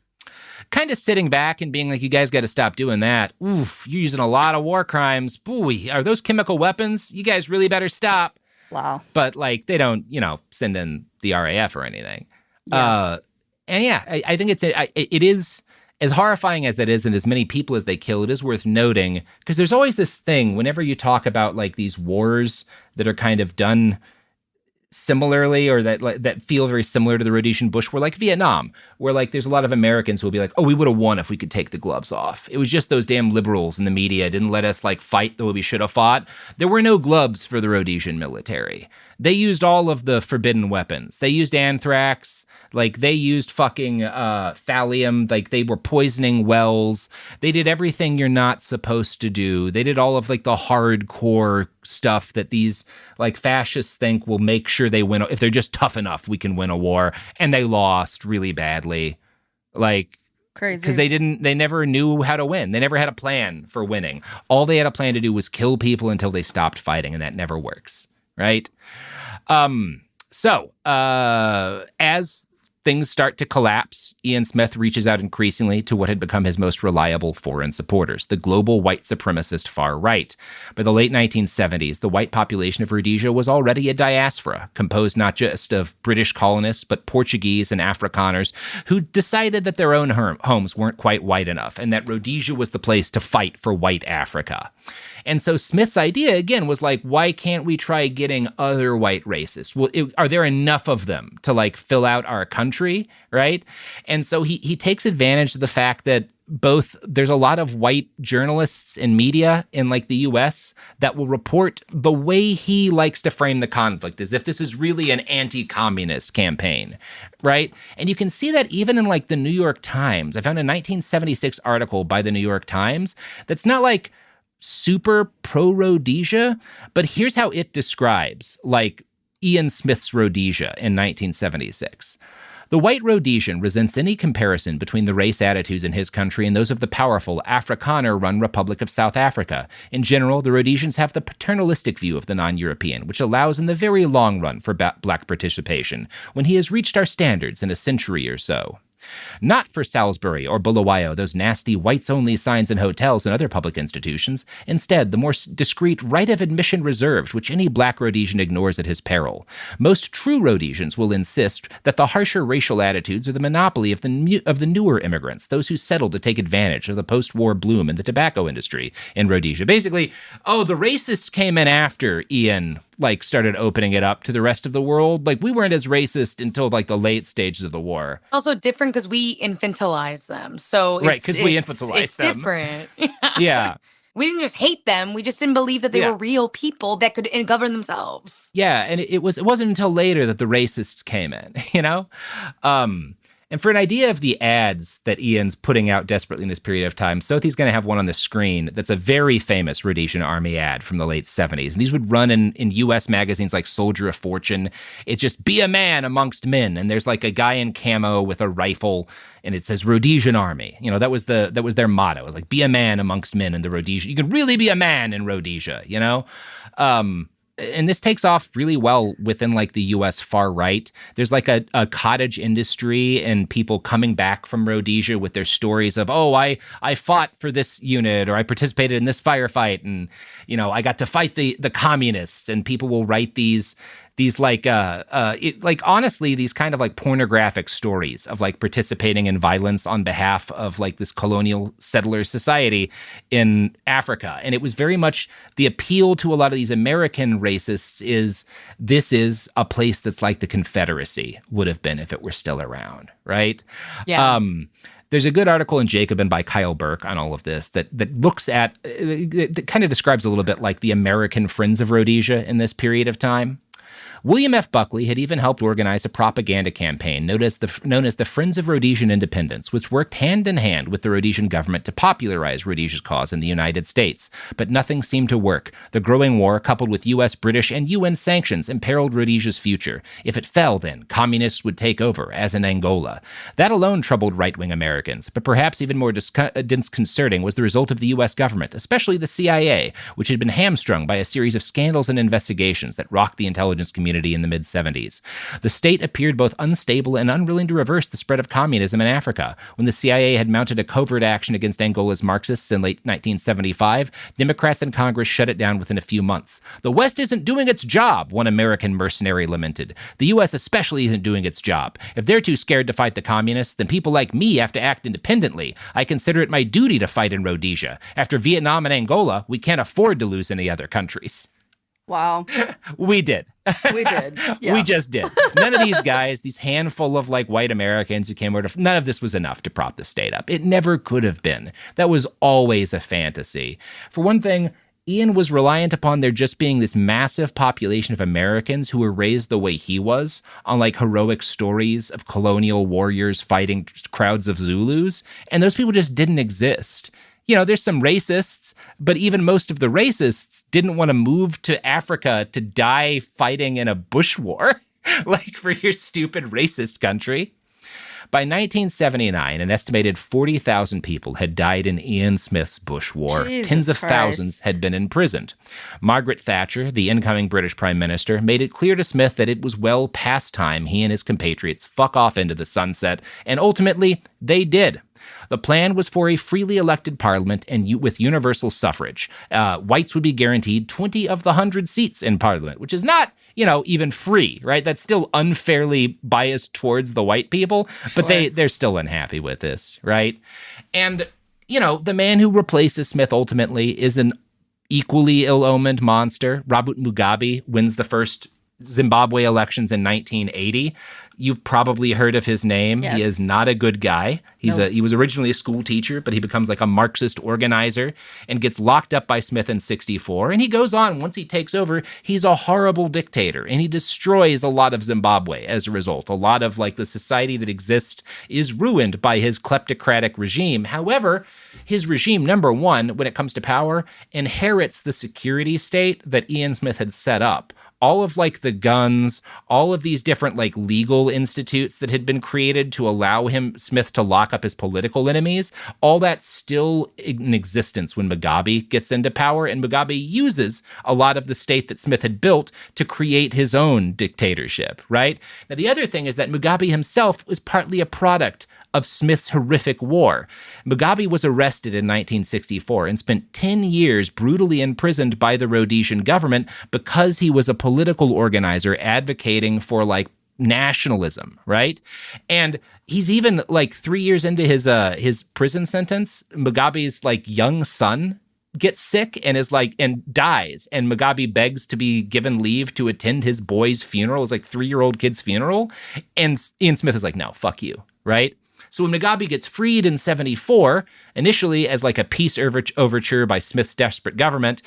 Kind of sitting back and being like, you guys got to stop doing that. Oof, you're using a lot of war crimes. Boy, are those chemical weapons? You guys really better stop. Wow. But like, they don't, send in the RAF or anything. Yeah. I think it is, as horrifying as that is, and as many people as they kill, it is worth noting, because there's always this thing whenever you talk about like these wars that are kind of done similarly, or that feel very similar to the Rhodesian Bush War, like Vietnam, where like there's a lot of Americans who will be like, oh, we would have won if we could take the gloves off. It was just those damn liberals in the media didn't let us like fight the way we should have fought. There were no gloves for the Rhodesian military. They used all of the forbidden weapons. They used anthrax, like they used fucking thallium, like they were poisoning wells. They did everything you're not supposed to do. They did all of like the hardcore stuff that these like fascists think will make sure they win. If they're just tough enough, we can win a war. And they lost really badly. Like, crazy. Because they never knew how to win. They never had a plan for winning. All they had a plan to do was kill people until they stopped fighting, and that never works. Right? So as things start to collapse, Ian Smith reaches out increasingly to what had become his most reliable foreign supporters, the global white supremacist far right. By the late 1970s, the white population of Rhodesia was already a diaspora, composed not just of British colonists, but Portuguese and Afrikaners who decided that their own homes weren't quite white enough, and that Rhodesia was the place to fight for white Africa. And so Smith's idea, again, was like, why can't we try getting other white racists? Well, are there enough of them to like fill out our country, right? And so he takes advantage of the fact that there's a lot of white journalists and media in like the US that will report the way he likes to frame the conflict, as if this is really an anti-communist campaign, right? And you can see that even in like the New York Times. I found a 1976 article by the New York Times that's not like super pro-Rhodesia, but here's how it describes like Ian Smith's Rhodesia in 1976. The white Rhodesian resents any comparison between the race attitudes in his country and those of the powerful Afrikaner-run Republic of South Africa. In general, the Rhodesians have the paternalistic view of the non-European, which allows in the very long run for black participation, when he has reached our standards in a century or so. Not for Salisbury or Bulawayo, those nasty whites-only signs in hotels and other public institutions. Instead, the more discreet right of admission reserved, which any black Rhodesian ignores at his peril. Most true Rhodesians will insist that the harsher racial attitudes are the monopoly of the newer immigrants, those who settled to take advantage of the post-war bloom in the tobacco industry in Rhodesia. Basically, the racists came in after Ian like started opening it up to the rest of the world. Like we weren't as racist until like the late stages of the war. Also different because we infantilize them. So right, because we infantilize it's them. different. Yeah. We didn't just hate them. We just didn't believe that they were real people that could govern themselves. Yeah, and it wasn't until later that the racists came in, you know? And for an idea of the ads that Ian's putting out desperately in this period of time, Sothi's going to have one on the screen that's a very famous Rhodesian Army ad from the late 70s. And these would run in U.S. magazines like Soldier of Fortune. It's just, be a man amongst men. And there's like a guy in camo with a rifle, and it says Rhodesian Army. You know, that was their motto. It was like, be a man amongst men in the Rhodesia. You can really be a man in Rhodesia, you know? And this takes off really well within like the U.S. far right. There's like a cottage industry and people coming back from Rhodesia with their stories of, oh, I fought for this unit, or I participated in this firefight, and you know, I got to fight the communists. And people will write these like honestly, these kind of like pornographic stories of like participating in violence on behalf of like this colonial settler society in Africa. And it was very much the appeal to a lot of these American racists is this is a place that's like the Confederacy would have been if it were still around, right? Yeah. There's a good article in Jacobin by Kyle Burke on all of this that looks at, that kind of describes a little bit like the American Friends of Rhodesia in this period of time. William F. Buckley had even helped organize a propaganda campaign known as the Friends of Rhodesian Independence, which worked hand in hand with the Rhodesian government to popularize Rhodesia's cause in the United States. But nothing seemed to work. The growing war, coupled with U.S., British, and UN sanctions, imperiled Rhodesia's future. If it fell, then, communists would take over, as in Angola. That alone troubled right-wing Americans, but perhaps even more disconcerting was the result of the U.S. government, especially the CIA, which had been hamstrung by a series of scandals and investigations that rocked the intelligence community in the mid-70s. The state appeared both unstable and unwilling to reverse the spread of communism in Africa. When the CIA had mounted a covert action against Angola's Marxists in late 1975, Democrats in Congress shut it down within a few months. The West isn't doing its job, one American mercenary lamented. The U.S. especially isn't doing its job. If they're too scared to fight the communists, then people like me have to act independently. I consider it my duty to fight in Rhodesia. After Vietnam and Angola, we can't afford to lose any other countries. Wow. We did. We did. Yeah. We just did. None of these guys, these handful of like white Americans who came over, none of this was enough to prop the state up. It never could have been. That was always a fantasy. For one thing, Ian was reliant upon there just being this massive population of Americans who were raised the way he was, on like heroic stories of colonial warriors fighting crowds of Zulus. And those people just didn't exist. You know, there's some racists, but even most of the racists didn't want to move to Africa to die fighting in a bush war, like for your stupid racist country. By 1979, an estimated 40,000 people had died in Ian Smith's Bush War. Jesus Tens of Christ. thousands had been imprisoned. Margaret Thatcher, the incoming British Prime Minister, made it clear to Smith that it was well past time he and his compatriots fuck off into the sunset, and ultimately, they did. The plan was for a freely elected parliament and with universal suffrage. Whites would be guaranteed 20 of the 100 seats in parliament, which is not, you know, even free, right? That's still unfairly biased towards the white people, but they're still unhappy with this, right? And, you know, the man who replaces Smith ultimately is an equally ill-omened monster. Robert Mugabe wins the first Zimbabwe elections in 1980. You've probably heard of his name. Yes. He is not a good guy. He was originally a school teacher, but he becomes like a Marxist organizer and gets locked up by Smith in 1964. And he goes on, once he takes over, he's a horrible dictator and he destroys a lot of Zimbabwe as a result. A lot of like the society that exists is ruined by his kleptocratic regime. However, his regime, number one, when it comes to power, inherits the security state that Ian Smith had set up. All of like the guns, all of these different like legal institutes that had been created to allow Smith to lock up his political enemies, all that's still in existence when Mugabe gets into power, and Mugabe uses a lot of the state that Smith had built to create his own dictatorship, right? Now, the other thing is that Mugabe himself was partly a product of Smith's horrific war. Mugabe was arrested in 1964 and spent 10 years brutally imprisoned by the Rhodesian government because he was a political organizer advocating for like nationalism, right? And he's even like 3 years into his prison sentence, Mugabe's like young son gets sick and dies, and Mugabe begs to be given leave to attend his boy's funeral. It's like 3-year-old kid's funeral. And Ian Smith is like, no, fuck you, right? So when Mugabe gets freed in 1974, initially as like a peace overture by Smith's desperate government,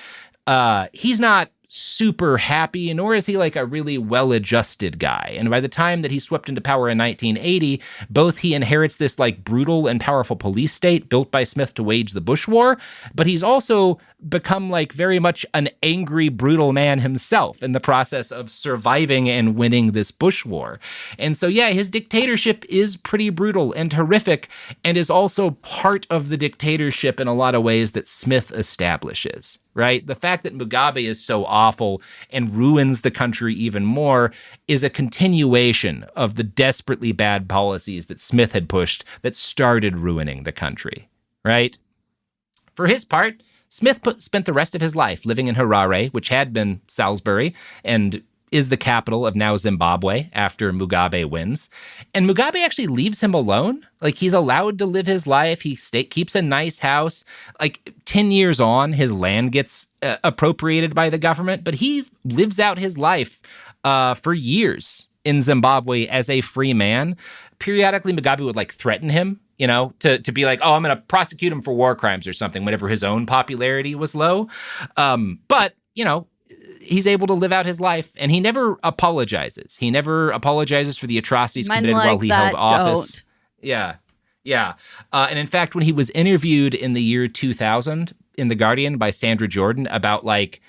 he's not super happy, nor is he like a really well-adjusted guy. And by the time that he swept into power in 1980, both he inherits this like brutal and powerful police state built by Smith to wage the Bush War, but he's also become like very much an angry, brutal man himself in the process of surviving and winning this Bush War. And so, yeah, his dictatorship is pretty brutal and horrific, and is also part of the dictatorship in a lot of ways that Smith establishes. Right? The fact that Mugabe is so awful and ruins the country even more is a continuation of the desperately bad policies that Smith had pushed that started ruining the country. Right? For his part, Smith spent the rest of his life living in Harare, which had been Salisbury, and is the capital of now Zimbabwe after Mugabe wins. And Mugabe actually leaves him alone. Like, he's allowed to live his life. He keeps a nice house. Like, 10 years on, his land gets appropriated by the government, but he lives out his life for years in Zimbabwe as a free man. Periodically, Mugabe would like threaten him, you know, to be like, oh, I'm going to prosecute him for war crimes or something, whenever his own popularity was low. But, you know, he's able to live out his life, and he never apologizes. He never apologizes for the atrocities committed while he held office. Yeah. And in fact, when he was interviewed in the year 2000 in The Guardian by Sandra Jordan about like,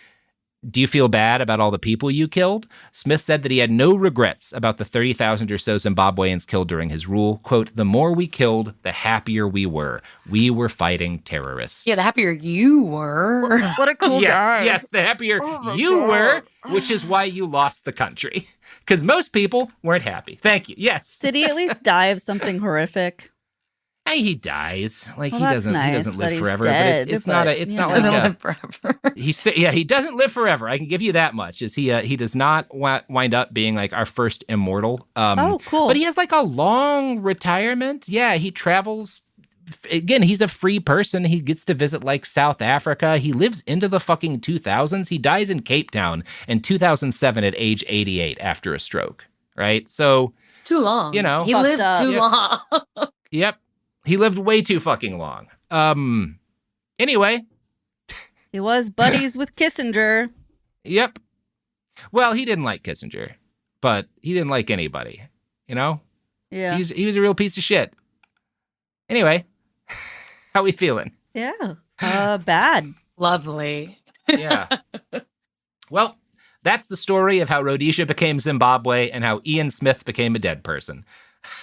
do you feel bad about all the people you killed? Smith said that he had no regrets about the 30,000 or so Zimbabweans killed during his rule. Quote, the more we killed, the happier we were. We were fighting terrorists. Yeah, the happier you were. What a cool guy. Yes, the happier you were, which is why you lost the country. Because most people weren't happy. Thank you. Yes. Did he at least die of something horrific? Hey, he dies. Like, well, he doesn't live forever. Dead, but it's not like live forever. He doesn't live forever. I can give you that much. He does not wind up being like our first immortal. Oh, cool. But he has like a long retirement. Yeah, he travels. Again, he's a free person. He gets to visit like South Africa. He lives into the fucking 2000s. He dies in Cape Town in 2007 at age 88 after a stroke. Right? So it's too long. You know, he lived too long. Yep. He lived way too fucking long. Anyway. He was buddies with Kissinger. Yep. Well, he didn't like Kissinger, but he didn't like anybody, you know? Yeah. He was a real piece of shit. Anyway, how we feeling? Yeah. Bad. Lovely. Yeah. Well, that's the story of how Rhodesia became Zimbabwe and how Ian Smith became a dead person.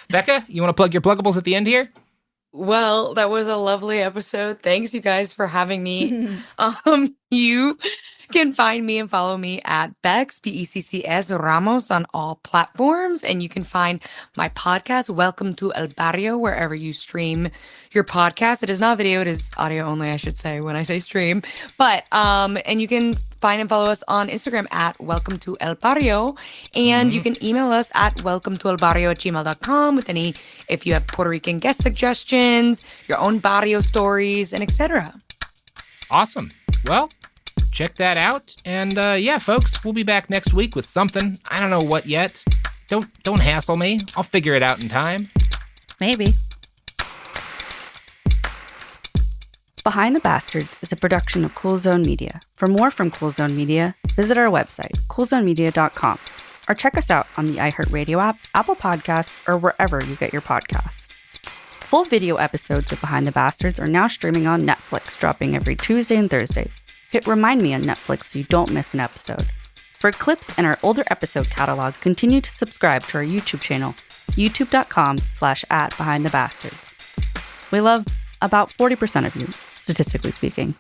Becca, you want to plug your pluggables at the end here? Well, that was a lovely episode. Thanks, you guys, for having me. You can find me and follow me at Bex, Beccs Ramos on all platforms. And you can find my podcast, Welcome to El Barrio, wherever you stream your podcast. It is not video, it is audio only, I should say, when I say stream. But, and you can find and follow us on Instagram at Welcome to El Barrio. And you can email us at welcometoelbarrio@gmail.com with if you have Puerto Rican guest suggestions, your own barrio stories, and etc. Awesome. Well, check that out. And yeah, folks, we'll be back next week with something. I don't know what yet. Don't hassle me. I'll figure it out in time. Maybe. Behind the Bastards is a production of Cool Zone Media. For more from Cool Zone Media, visit our website, coolzonemedia.com, or check us out on the iHeartRadio app, Apple Podcasts, or wherever you get your podcasts. Full video episodes of Behind the Bastards are now streaming on Netflix, dropping every Tuesday and Thursday. Hit Remind Me on Netflix so you don't miss an episode. For clips and our older episode catalog, continue to subscribe to our YouTube channel, youtube.com/@BehindTheBastards. We love about 40% of you, statistically speaking.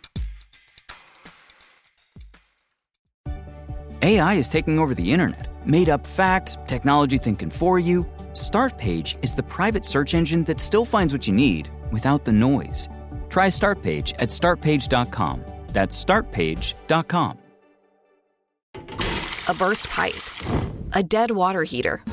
AI is taking over the internet. Made up facts, technology thinking for you. Startpage is the private search engine that still finds what you need without the noise. Try Startpage at startpage.com. That's startpage.com. A burst pipe. A dead water heater.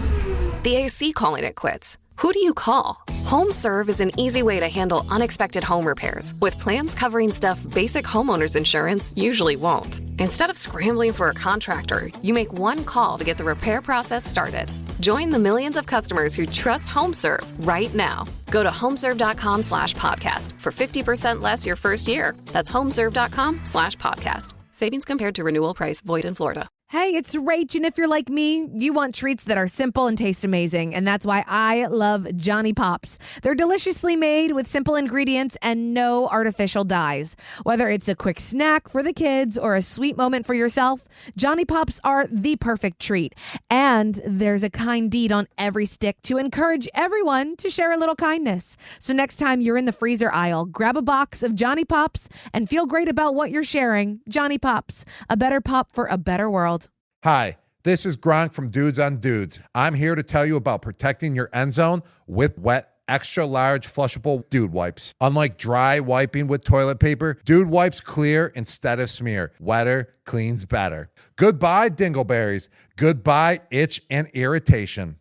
The AC calling it quits. Who do you call? HomeServe is an easy way to handle unexpected home repairs with plans covering stuff basic homeowners insurance usually won't. Instead of scrambling for a contractor, you make one call to get the repair process started. Join the millions of customers who trust HomeServe right now. Go to homeserve.com/podcast for 50% less your first year. That's homeserve.com/podcast. Savings compared to renewal price, void in Florida. Hey, it's Rach, and if you're like me, you want treats that are simple and taste amazing, and that's why I love Johnny Pops. They're deliciously made with simple ingredients and no artificial dyes. Whether it's a quick snack for the kids or a sweet moment for yourself, Johnny Pops are the perfect treat. And there's a kind deed on every stick to encourage everyone to share a little kindness. So next time you're in the freezer aisle, grab a box of Johnny Pops and feel great about what you're sharing. Johnny Pops, a better pop for a better world. Hi, this is Gronk from Dudes on Dudes. I'm here to tell you about protecting your end zone with wet, extra large flushable Dude wipes. Unlike dry wiping with toilet paper, Dude wipes clear instead of smear. Wetter cleans better. Goodbye dingleberries. Goodbye itch and irritation.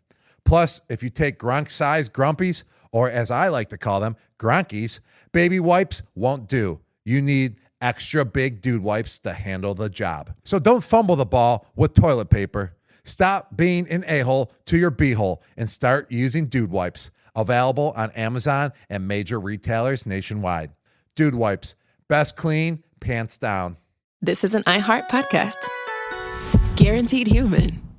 Plus, if you take Gronk-sized grumpies, or as I like to call them, Gronkies, baby wipes won't do. You need extra big Dude wipes to handle the job. So don't fumble the ball with toilet paper. Stop being an a-hole to your b-hole and start using Dude wipes. Available on Amazon and major retailers nationwide. Dude wipes. Best clean, pants down. This is an iHeart podcast. Guaranteed Human.